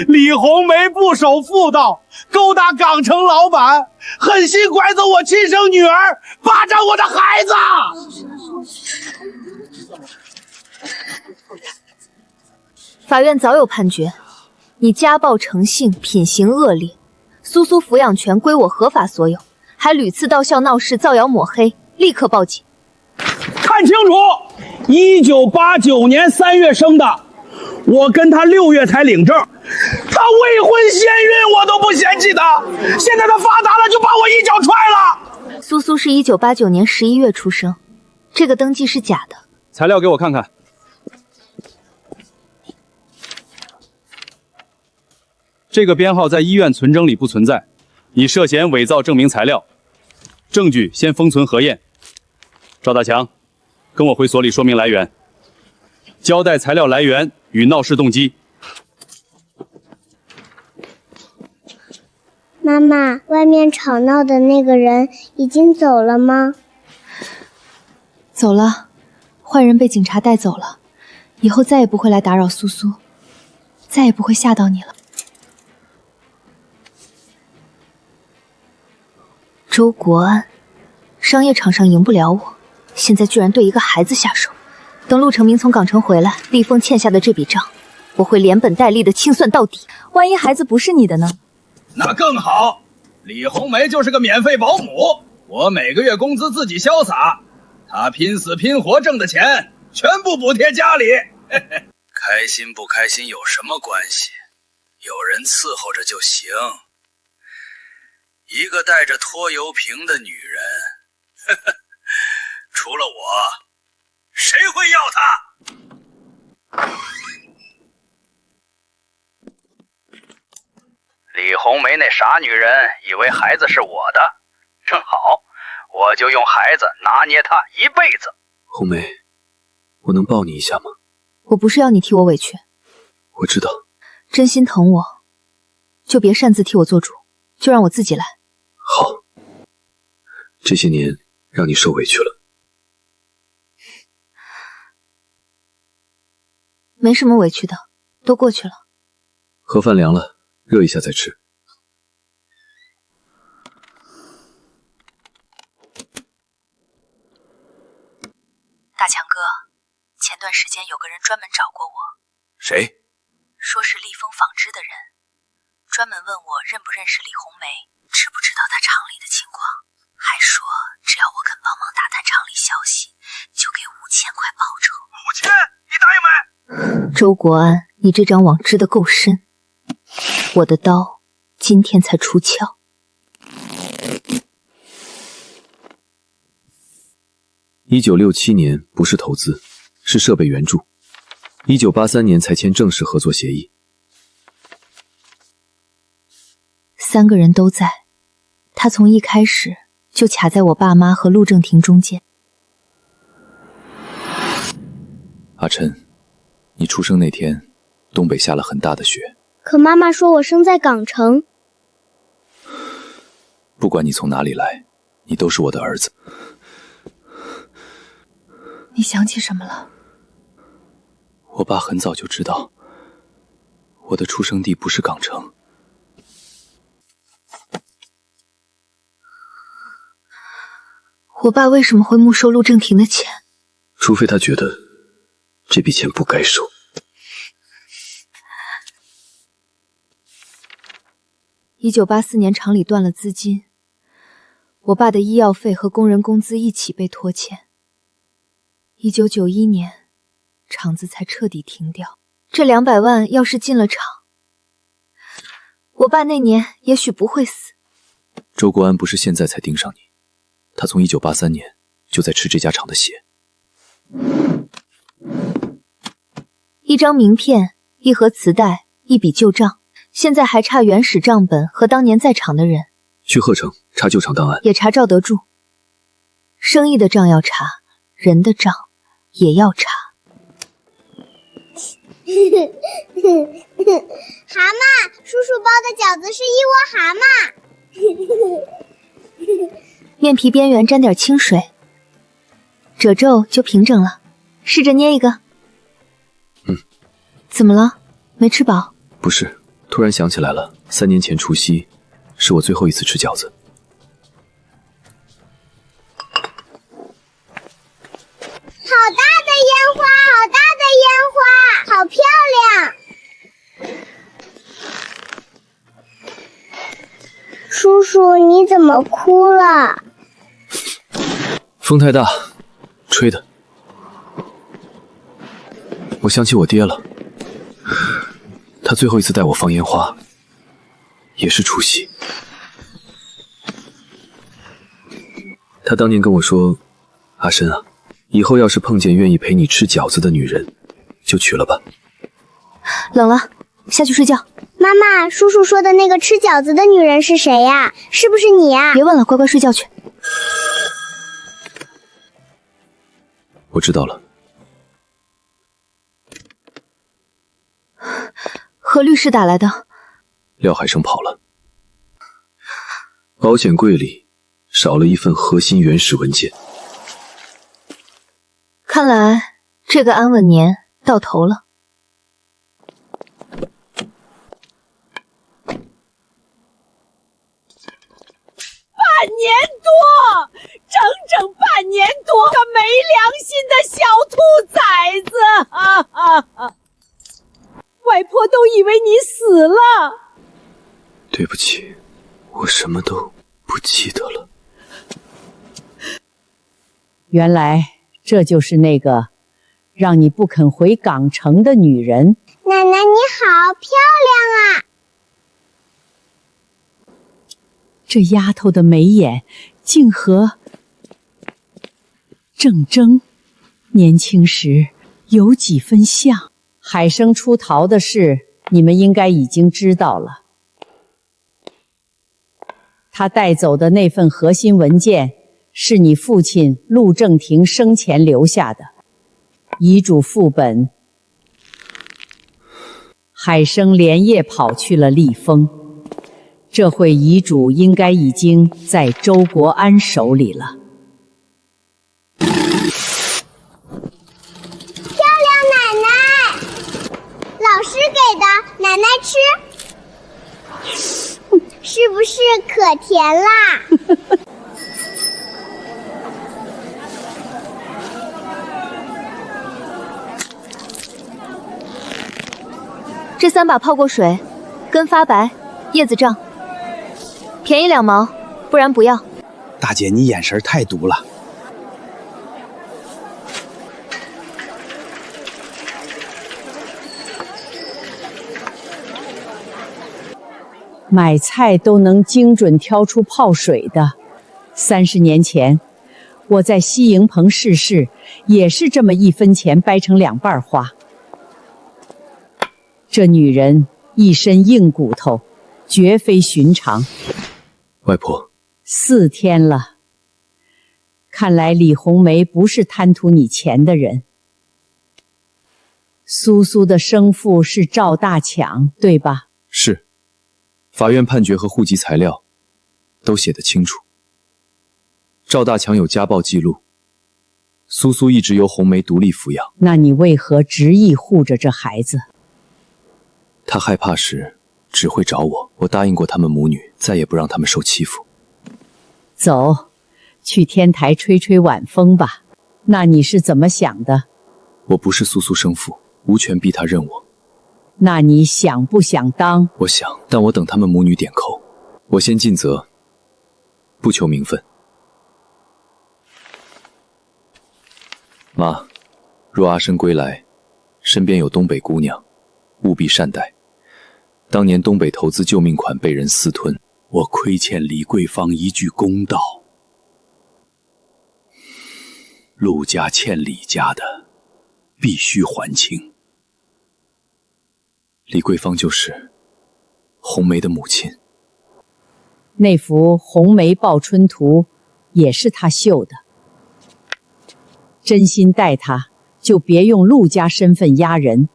李红梅不守妇道，勾搭港城老板，狠心拐走我亲生女儿，霸占我的孩子。法院早有判决，你家暴成性，品行恶劣，苏苏抚养权归我合法所有，还屡次到校闹事，造谣抹黑，立刻报警。看清楚，1989年3月生的，我跟他6月才领证，他未婚先孕我都不嫌弃他，现在他发达了就把我一脚踹了。苏苏是1989年11月出生，这个登记是假的。材料给我看看。这个编号在医院存证里不存在，你涉嫌伪造证明材料，证据先封存核验。赵大强，跟我回所里说明来源，交代材料来源与闹事动机。妈妈，外面吵闹的那个人已经走了吗？走了，坏人被警察带走了，以后再也不会来打扰苏苏，再也不会吓到你了。周国安，商业场上赢不了我，现在居然对一个孩子下手。等陆成明从港城回来，厉风欠下的这笔账，我会连本带利的清算到底。万一孩子不是你的呢？那更好，李红梅就是个免费保姆，我每个月工资自己潇洒，她拼死拼活挣的钱全部补贴家里。开心不开心有什么关系？有人伺候着就行。一个带着拖油瓶的女人，除了我，谁会要她？李红梅那傻女人以为孩子是我的，正好，我就用孩子拿捏她一辈子。红梅，我能抱你一下吗？我不是要你替我委屈，我知道。真心疼我，就别擅自替我做主，就让我自己来。好，这些年让你受委屈了。没什么委屈的，都过去了。盒饭凉了，热一下再吃。大强哥，前段时间有个人专门找过我，谁？说是立丰纺织的人，专门问我认不认识李红梅，知不知道她厂里的情况，还说只要我肯帮忙打探厂里消息，就给5000块报酬。5000？你答应没？周国安，你这张网织得够深，我的刀今天才出鞘。1967年不是投资，是设备援助。1983年才签正式合作协议。3个人都在，他从一开始就卡在我爸妈和陆正廷中间。阿琛，你出生那天，东北下了很大的雪。可妈妈说我生在港城。不管你从哪里来，你都是我的儿子。你想起什么了？我爸很早就知道，我的出生地不是港城。我爸为什么会没收陆正廷的钱？除非他觉得这笔钱不该收。1984年厂里断了资金，我爸的医药费和工人工资一起被拖欠。1991年，厂子才彻底停掉。这200万要是进了厂，我爸那年也许不会死。周国安不是现在才盯上你，他从1983年就在吃这家厂的血。一张名片，一盒磁带，一笔旧账，现在还差原始账本和当年在场的人。去鹤城查旧厂档案，也查赵德柱。生意的账要查，人的账也要查。蛤蟆，叔叔包的饺子是一窝蛤蟆。面皮边缘沾点清水，褶皱就平整了。试着捏一个。怎么了？没吃饱？不是，突然想起来了，3年前除夕是我最后一次吃饺子。好大的烟花，好大的烟花，好漂亮！叔叔，你怎么哭了？风太大，吹的。我想起我爹了，他最后一次带我放烟花，也是除夕。他当年跟我说：“阿深啊，以后要是碰见愿意陪你吃饺子的女人，就娶了吧。”冷了，下去睡觉。妈妈，叔叔说的那个吃饺子的女人是谁呀？是不是你呀？别问了，乖乖睡觉去。我知道了。何律师打来的。廖海生跑了，保险柜里少了一份核心原始文件。看来这个安稳年到头了。半年多，整整半年多，个没良心的小兔崽子！哈哈哈！外婆都以为你死了。对不起，我什么都不记得了。原来这就是那个让你不肯回港城的女人。奶奶你好漂亮啊！这丫头的眉眼竟和郑铮年轻时有几分像。海生出逃的事，你们应该已经知道了。他带走的那份核心文件，是你父亲陆正廷生前留下的遗嘱副本。海生连夜跑去了立丰，这会遗嘱应该已经在周国安手里了。漂亮奶奶！可甜啦！这3把泡过水，根发白，叶子胀，便宜2毛，不然不要。大姐，你眼神太毒了。买菜都能精准挑出泡水的。30年前，我在西营棚试试，也是这么1分钱掰成2半花。这女人一身硬骨头，绝非寻常。外婆4天了，看来李红梅不是贪图你钱的人。苏苏的生父是赵大强，对吧？是。法院判决和户籍材料都写得清楚。赵大强有家暴记录，苏苏一直由红梅独立抚养。那你为何执意护着这孩子？他害怕时只会找我，我答应过他们母女，再也不让他们受欺负。走，去天台吹吹晚风吧。那你是怎么想的？我不是苏苏生父，无权逼他认我。那你想不想当？我想，但我等他们母女点扣。我先尽责，不求名分。妈，若阿生归来，身边有东北姑娘，务必善待。当年东北投资救命款被人私吞，我亏欠李桂芳一句公道。陆家欠李家的，必须还清。李桂芳就是红梅的母亲。那幅《红梅报春图》也是她绣的。真心待她，就别用陆家身份压人。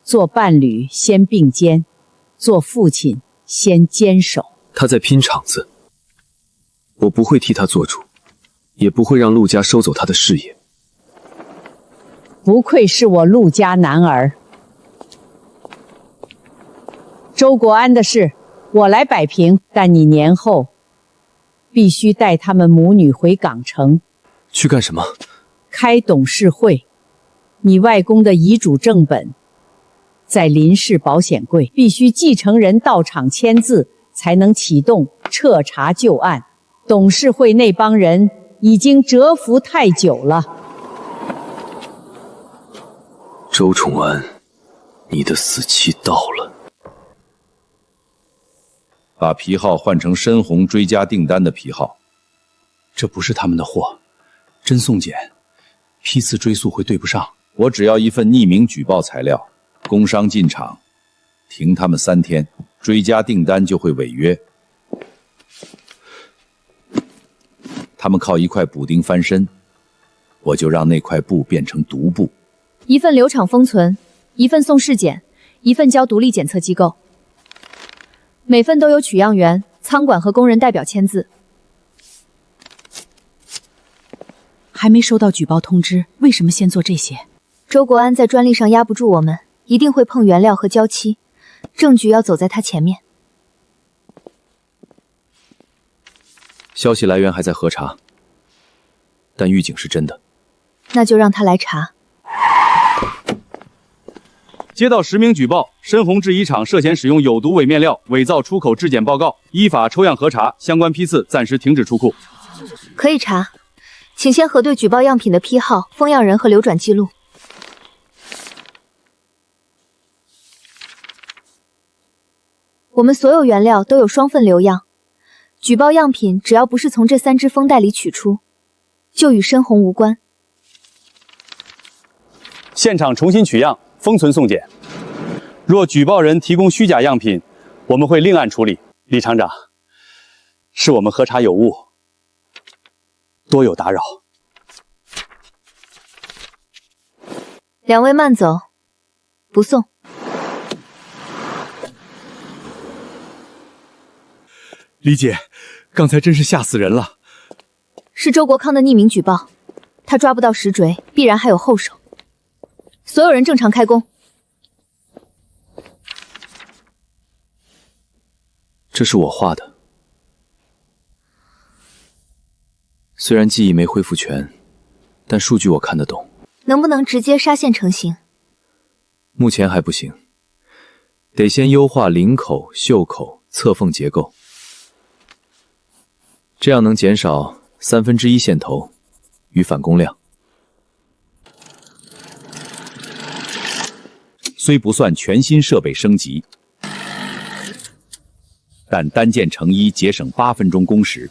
做伴侣先并肩，做父亲先坚守。他在拼场子，我不会替他做主，也不会让陆家收走他的事业。不愧是我陆家男儿。周国安的事我来摆平，但你年后必须带他们母女回港城。去干什么？开董事会。你外公的遗嘱正本在林氏保险柜，必须继承人到场签字，才能启动彻查旧案。董事会那帮人已经蛰伏太久了。周崇安，你的死期到了。把皮号换成深红追加订单的皮号。这不是他们的货，真送检，批次追溯会对不上。我只要一份匿名举报材料，工商进场，停他们3天，追加订单就会违约。他们靠一块补丁翻身，我就让那块布变成毒布。一份留厂封存，一份送市检，一份交独立检测机构。每份都有取样员、仓管和工人代表签字。还没收到举报通知，为什么先做这些？周国安在专利上压不住我们，一定会碰原料和胶漆，证据要走在他前面。消息来源还在核查，但预警是真的。那就让他来查。接到10名举报，深红制衣厂涉嫌使用有毒伪面料伪造出口质检报告，依法抽样核查，相关批次暂时停止出库。可以查，请先核对举报样品的批号、封样人和流转记录。我们所有原料都有双份留样，举报样品只要不是从这3只封袋里取出，就与深红无关。现场重新取样，封存送检。若举报人提供虚假样品，我们会另案处理。李厂长，是我们核查有误，多有打扰。2位慢走，不送。李姐，刚才真是吓死人了。是周国康的匿名举报，他抓不到实锤，必然还有后手。所有人正常开工。这是我画的，虽然记忆没恢复全，但数据我看得懂。能不能直接纱线成型？目前还不行，得先优化领口、袖口、侧缝结构，这样能减少1/3线头与返工量。虽不算全新设备升级，但单件成衣节省8分钟工时，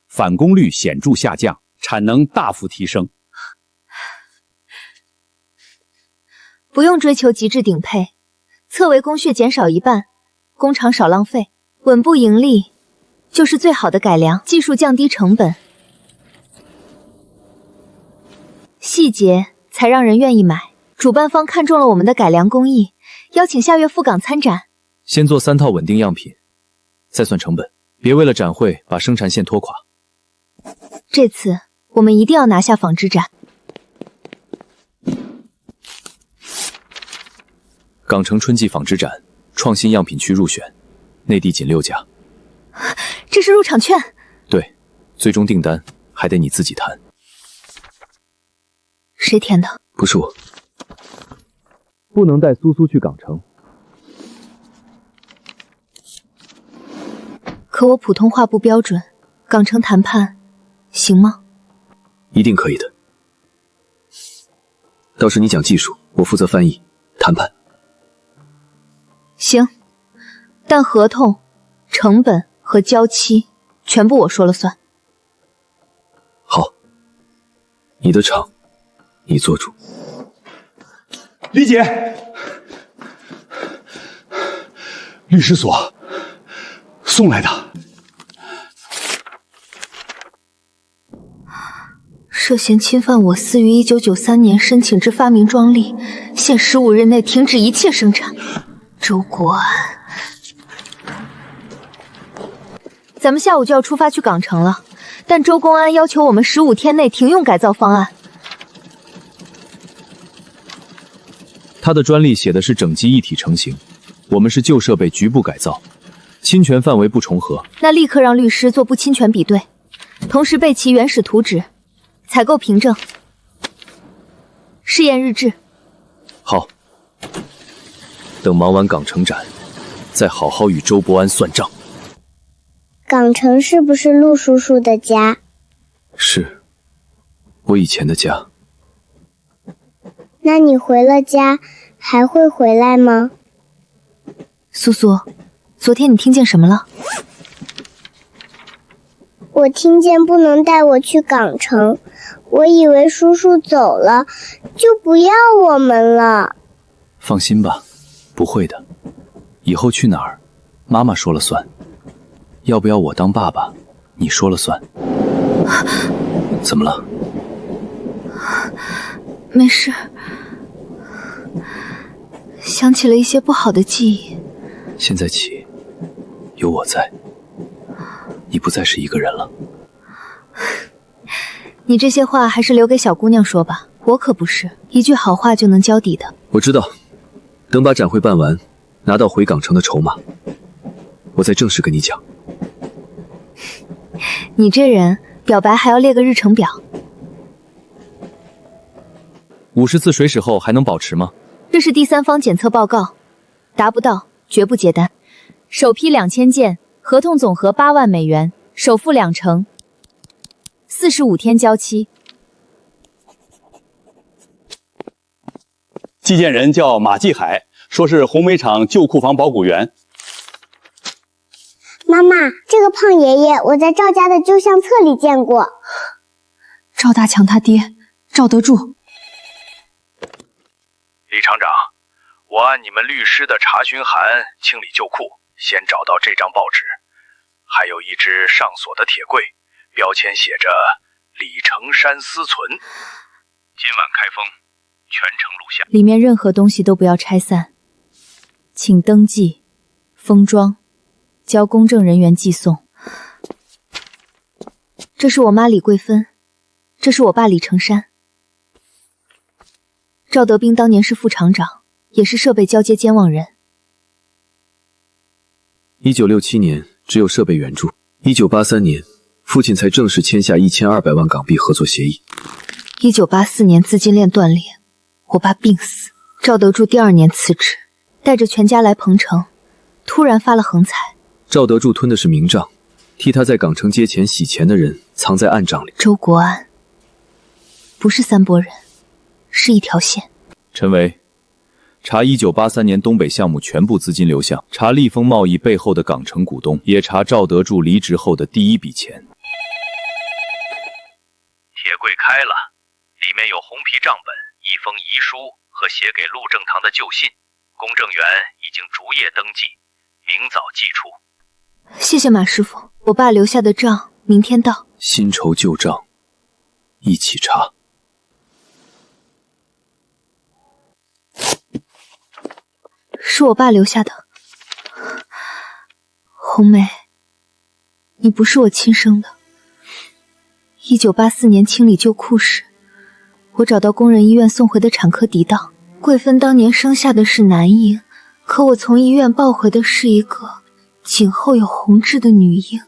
返工率显著下降，产能大幅提升。不用追求极致顶配，侧围工序减少1半，工厂少浪费，稳步盈利，就是最好的改良。技术降低成本，细节才让人愿意买。主办方看中了我们的改良工艺，邀请下月赴港参展。先做3套稳定样品，再算成本，别为了展会把生产线拖垮。这次我们一定要拿下纺织展。港城春季纺织展创新样品区入选，内地仅6家。这是入场券？对，最终订单还得你自己谈。谁填的？不是我。不能带苏苏去港城。可我普通话不标准，港城谈判行吗？一定可以的。到时你讲技术，我负责翻译、谈判。行，但合同、成本和交期全部我说了算。好，你的厂你做主。李姐，律师所送来的。涉嫌侵犯我司于1993年申请之发明专利，限15日内停止一切生产。周国安，咱们下午就要出发去港城了，但周公安要求我们15天内停用改造方案。他的专利写的是整机一体成型，我们是旧设备局部改造，侵权范围不重合。那立刻让律师做不侵权比对，同时备齐原始图纸、采购凭证、试验日志。好，等忙完港城展，再好好与周伯安算账。港城是不是陆叔叔的家？是，我以前的家。那你回了家，还会回来吗？苏苏，昨天你听见什么了？我听见不能带我去港城，我以为叔叔走了，就不要我们了。放心吧，不会的。以后去哪儿，妈妈说了算。要不要我当爸爸，你说了算。怎么了？没事，想起了一些不好的记忆。现在起，有我在，你不再是一个人了。你这些话还是留给小姑娘说吧，我可不是一句好话就能交底的。我知道，等把展会办完，拿到回港城的筹码，我再正式跟你讲。你这人表白还要列个日程表。50次水洗后还能保持吗？这是第三方检测报告，达不到绝不接单。首批2000件，合同总和8万美元，首付2成，45天交期。寄件人叫马继海，说是红煤厂旧库房保管员。妈妈，这个胖爷爷我在赵家的旧相册里见过。赵大强他爹赵德柱。李厂长，我按你们律师的查询函清理旧库，先找到这张报纸，还有一只上锁的铁柜，标签写着李成山私存。今晚开封，全程录像，里面任何东西都不要拆散，请登记、封装，交公证人员寄送。这是我妈李桂芬，这是我爸李成山。赵德斌当年是副厂长，也是设备交接监望人。 1967年只有设备援助1983年，父亲才正式签下1200万港币合作协议。1984年资金链断裂，我爸病死，赵德柱第2年辞职，带着全家来彭城，突然发了横财。赵德柱吞的是明账，替他在港城接钱洗钱的人藏在暗账里。周国安不是3拨人，是一条线。陈维，查1983年东北项目全部资金流向，查利丰贸易背后的港城股东，也查赵德柱离职后的第一笔钱。铁柜开了，里面有红皮账本、一封遗书和写给陆正堂的旧信，公证员已经逐页登记，明早寄出。谢谢马师傅，我爸留下的账明天到。新仇旧账，一起查。是我爸留下的。红梅，你不是我亲生的。1984年清理旧库时，我找到工人医院送回的产科涤荡，桂芬当年生下的是男婴，可我从医院抱回的是一个颈后有红痣的女婴。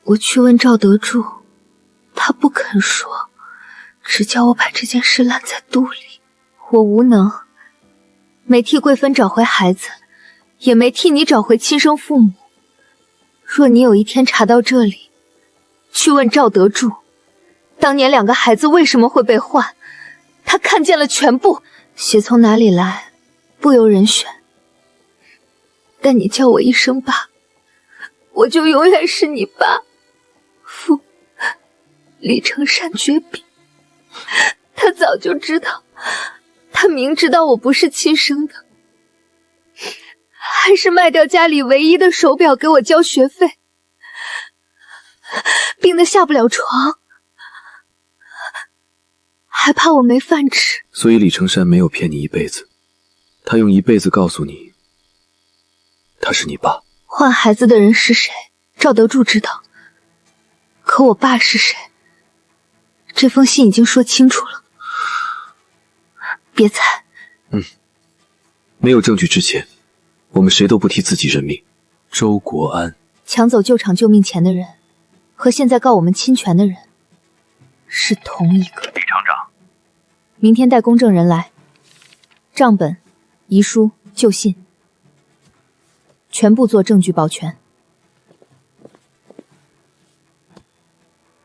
我去问赵德柱，他不肯说，只叫我把这件事烂在肚里。我无能，没替桂芬找回孩子，也没替你找回亲生父母。若你有一天查到这里，去问赵德柱，当年2个孩子为什么会被换，他看见了全部。血从哪里来，不由人选。但你叫我一声爸，我就永远是你爸。父李承善绝笔，他早就知道，他明知道我不是亲生的，还是卖掉家里唯一的手表给我交学费，病得下不了床，还怕我没饭吃。所以李承山没有骗你一辈子，他用一辈子告诉你，他是你爸。换孩子的人是谁？赵德柱知道，可我爸是谁？这封信已经说清楚了。别猜。没有证据之前，我们谁都不替自己认命。周国安抢走旧厂救命钱的人，和现在告我们侵权的人，是同一个。李厂长，明天带公证人来，账本、遗书、旧信，全部做证据保全。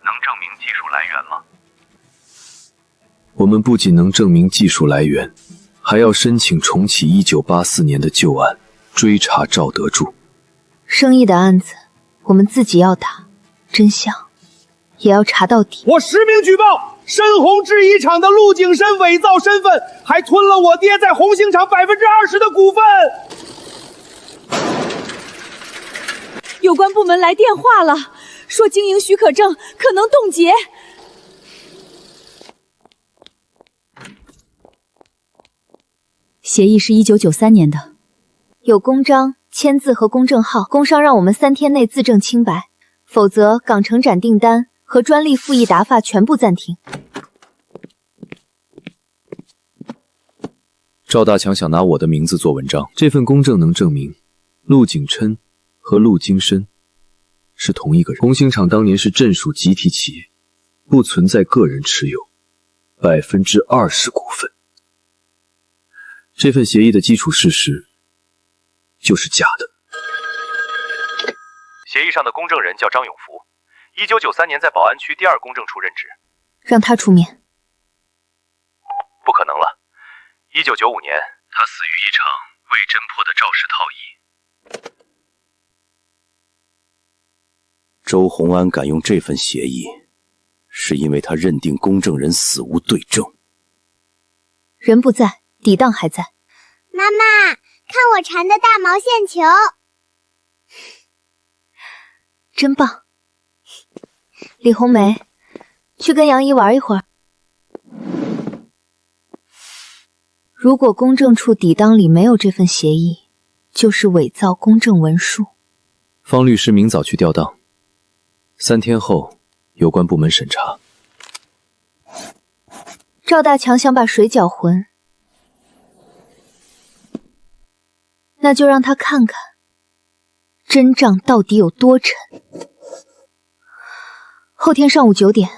能证明技术来源吗？我们不仅能证明技术来源，还要申请重启1984年的旧案，追查赵德柱。生意的案子，我们自己要打，真相也要查到底。我实名举报，深红制衣厂的陆景深伪造身份，还吞了我爹在红星厂20%的股份。有关部门来电话了，说经营许可证可能冻结。协议是1993年的，有公章、签字和公证号。工商让我们3天内自证清白，否则港城展订单和专利复议达发全部暂停。赵大强想拿我的名字做文章，这份公证能证明陆景琛和陆金深是同一个人。红星厂当年是镇属集体企业，不存在个人持有20%股份。这份协议的基础事实就是假的。协议上的公证人叫张永福，1993年在宝安区第2公证处任职。让他出面。不可能了，1995年他死于一场未侦破的肇事逃逸。周鸿安敢用这份协议，是因为他认定公证人死无对证。人不在，抵当还在。妈妈，看我缠的大毛线球，真棒。李红梅，去跟杨姨玩一会儿。如果公证处抵当里没有这份协议，就是伪造公证文书。方律师明早去调档，3天后有关部门审查。赵大强想把水搅浑，那就让他看看真账到底有多沉。后天上午9点，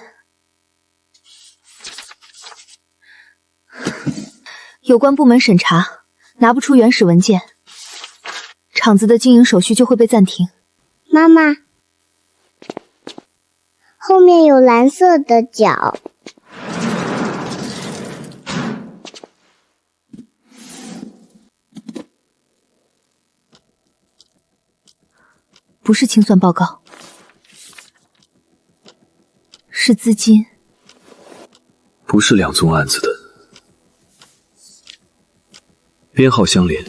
有关部门审查，拿不出原始文件，厂子的经营手续就会被暂停。妈妈，后面有蓝色的角。不是清算报告，是资金。不是两宗案子的编号相连，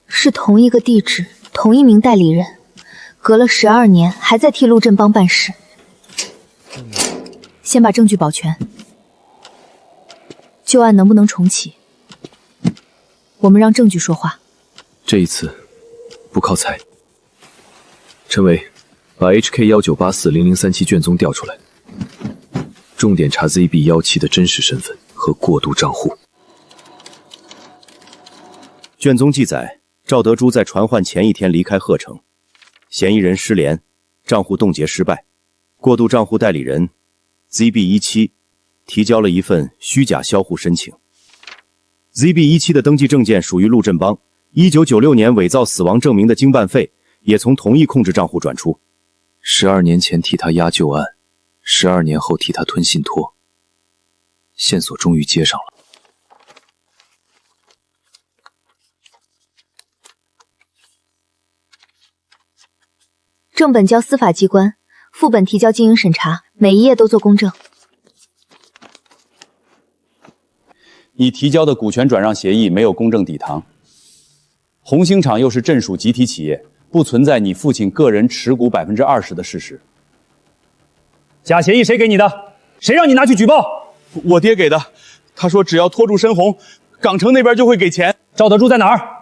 是同一个地址，同一名代理人，隔了12年还在替陆振邦办事。先把证据保全，旧案能不能重启，我们让证据说话。这一次不靠猜。陈伟，把 HK19840037卷宗调出来，重点查 ZB17的真实身份和过渡账户。卷宗记载，赵德珠在传唤前一天离开鹤城，嫌疑人失联，账户冻结失败，过渡账户代理人 ZB17 提交了一份虚假销户申请。ZB17 的登记证件属于陆振邦，1996年伪造死亡证明的经办费也从同一控制账户转出。12年前替他压旧案，12年后替他吞信托，线索终于接上了。正本交司法机关，副本提交经营审查，每一页都做公证。你提交的股权转让协议没有公证抵偿，红星厂又是镇属集体企业，不存在你父亲个人持股20%的事实。假协议谁给你的？谁让你拿去举报？我爹给的，他说只要拖住申红，港城那边就会给钱。赵德珠在哪儿？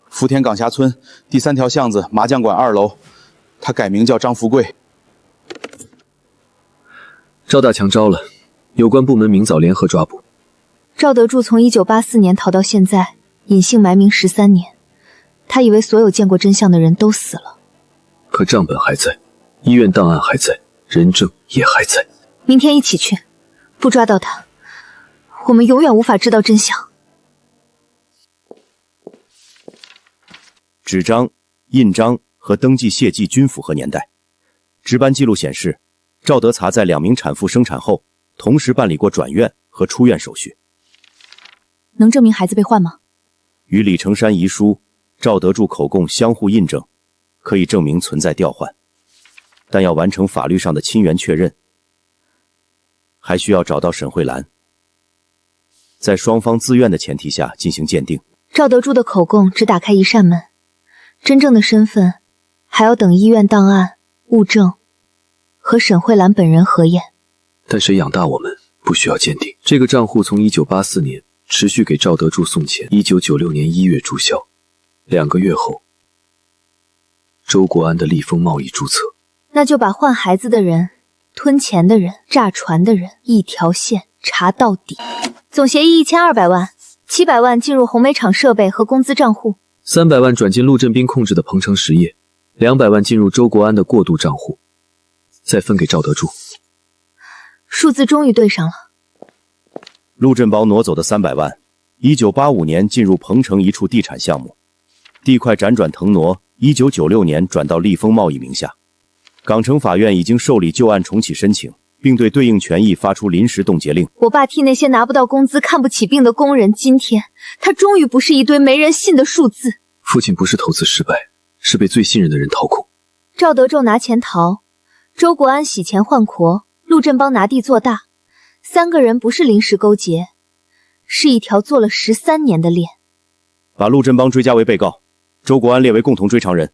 福田港峡村第3条巷子麻将馆2楼，他改名叫张富贵。赵大强招了，有关部门明早联合抓捕。赵德柱从1984年逃到现在，隐姓埋名13年，他以为所有见过真相的人都死了。可账本还在，医院档案还在，人证也还在。明天一起去，不抓到他，我们永远无法知道真相。纸张、印章和登记谢迹均符合年代。值班记录显示，赵德才在2名产妇生产后，同时办理过转院和出院手续。能证明孩子被换吗？与李成山遗书、赵德柱口供相互印证，可以证明存在调换，但要完成法律上的亲缘确认，还需要找到沈慧兰，在双方自愿的前提下进行鉴定。赵德柱的口供只打开一扇门，真正的身份还要等医院档案、物证和沈慧兰本人核验。但谁养大我们不需要鉴定。这个账户从1984年持续给赵德柱送钱，1996年1月注销，2个月后，周国安的立丰贸易注册。那就把换孩子的人、吞钱的人、炸船的人一条线查到底。总协议1200万，700万进入红煤厂设备和工资账户，300万转进陆振斌控制的鹏城实业，200万进入周国安的过渡账户，再分给赵德柱。数字终于对上了。陆振邦挪走的300万，1985年进入鹏城一处地产项目，地块辗转腾挪，1996年转到立丰贸易名下。港城法院已经受理旧案重启申请，并对对应权益发出临时冻结令。我爸替那些拿不到工资、看不起病的工人，今天他终于不是一堆没人信的数字。父亲不是投资失败，是被最信任的人掏空。赵德胄拿钱逃，周国安洗钱换壳，陆振邦拿地做大，3个人不是临时勾结，是一条做了13年的链。把陆振邦追加为被告，周国安列为共同追偿人，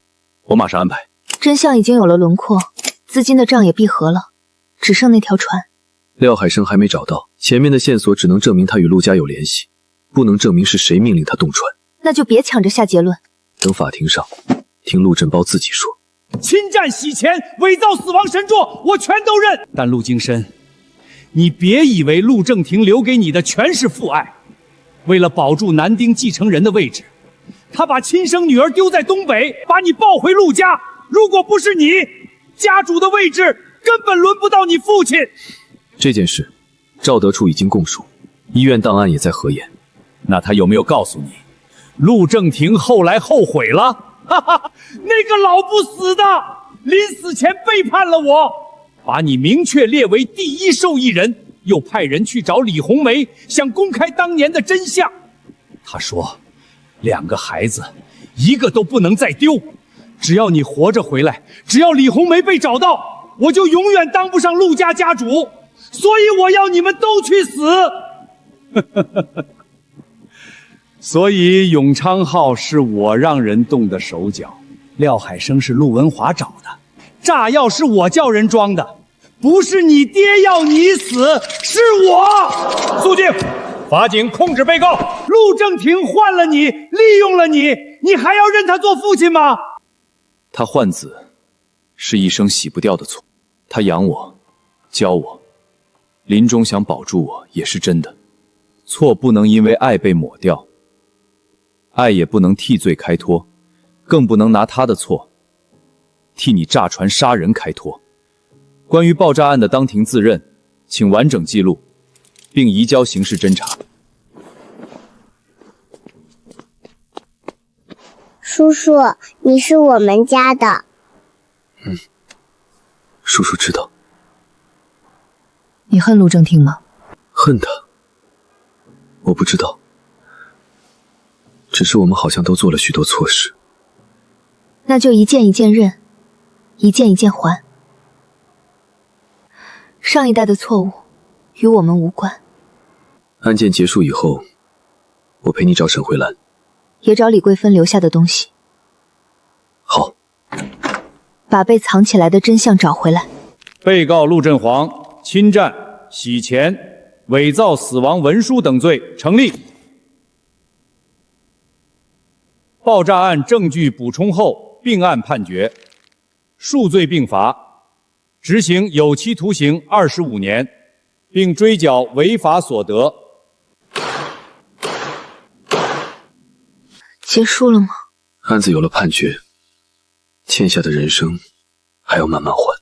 我马上安排。真相已经有了轮廓，资金的账也闭合了，只剩那条船。廖海生还没找到，前面的线索只能证明他与陆家有联系，不能证明是谁命令他动船。那就别抢着下结论，等法庭上听陆振邦自己说。侵占洗钱、伪造死亡神作，我全都认。但陆京深，你别以为陆正廷留给你的全是父爱。为了保住男丁继承人的位置，他把亲生女儿丢在东北，把你抱回陆家。如果不是你，家主的位置根本轮不到你父亲。这件事，赵德处已经供述，医院档案也在核验。那他有没有告诉你，陆正廷后来后悔了？哈哈，那个老不死的，临死前背叛了我，把你明确列为第一受益人，又派人去找李红梅，想公开当年的真相。他说，2个孩子，一个都不能再丢。只要你活着回来，只要李红梅被找到，我就永远当不上陆家家主。所以我要你们都去死。所以永昌号是我让人动的手脚，廖海生是陆文华找的，炸药是我叫人装的，不是你爹要你死，是我。肃静，法警控制被告。陆正廷换了你，利用了你，你还要认他做父亲吗？他换子是一生洗不掉的错，他养我，教我，临终想保住我也是真的。错不能因为爱被抹掉，爱也不能替罪开脱，更不能拿他的错替你炸船杀人开脱。关于爆炸案的当庭自认，请完整记录，并移交刑事侦查。叔叔，你是我们家的。叔叔知道。你恨陆正廷吗？恨他？我不知道，只是我们好像都做了许多错事。那就一件一件认，一件一件还。上一代的错误与我们无关。案件结束以后，我陪你找沈慧兰，也找李桂芬留下的东西。好，把被藏起来的真相找回来。被告陆振煌侵占、洗钱、伪造死亡文书等罪成立。爆炸案证据补充后，并案判决，数罪并罚，执行有期徒刑25年，并追缴违法所得。结束了吗？案子有了判决，欠下的人生还要慢慢还。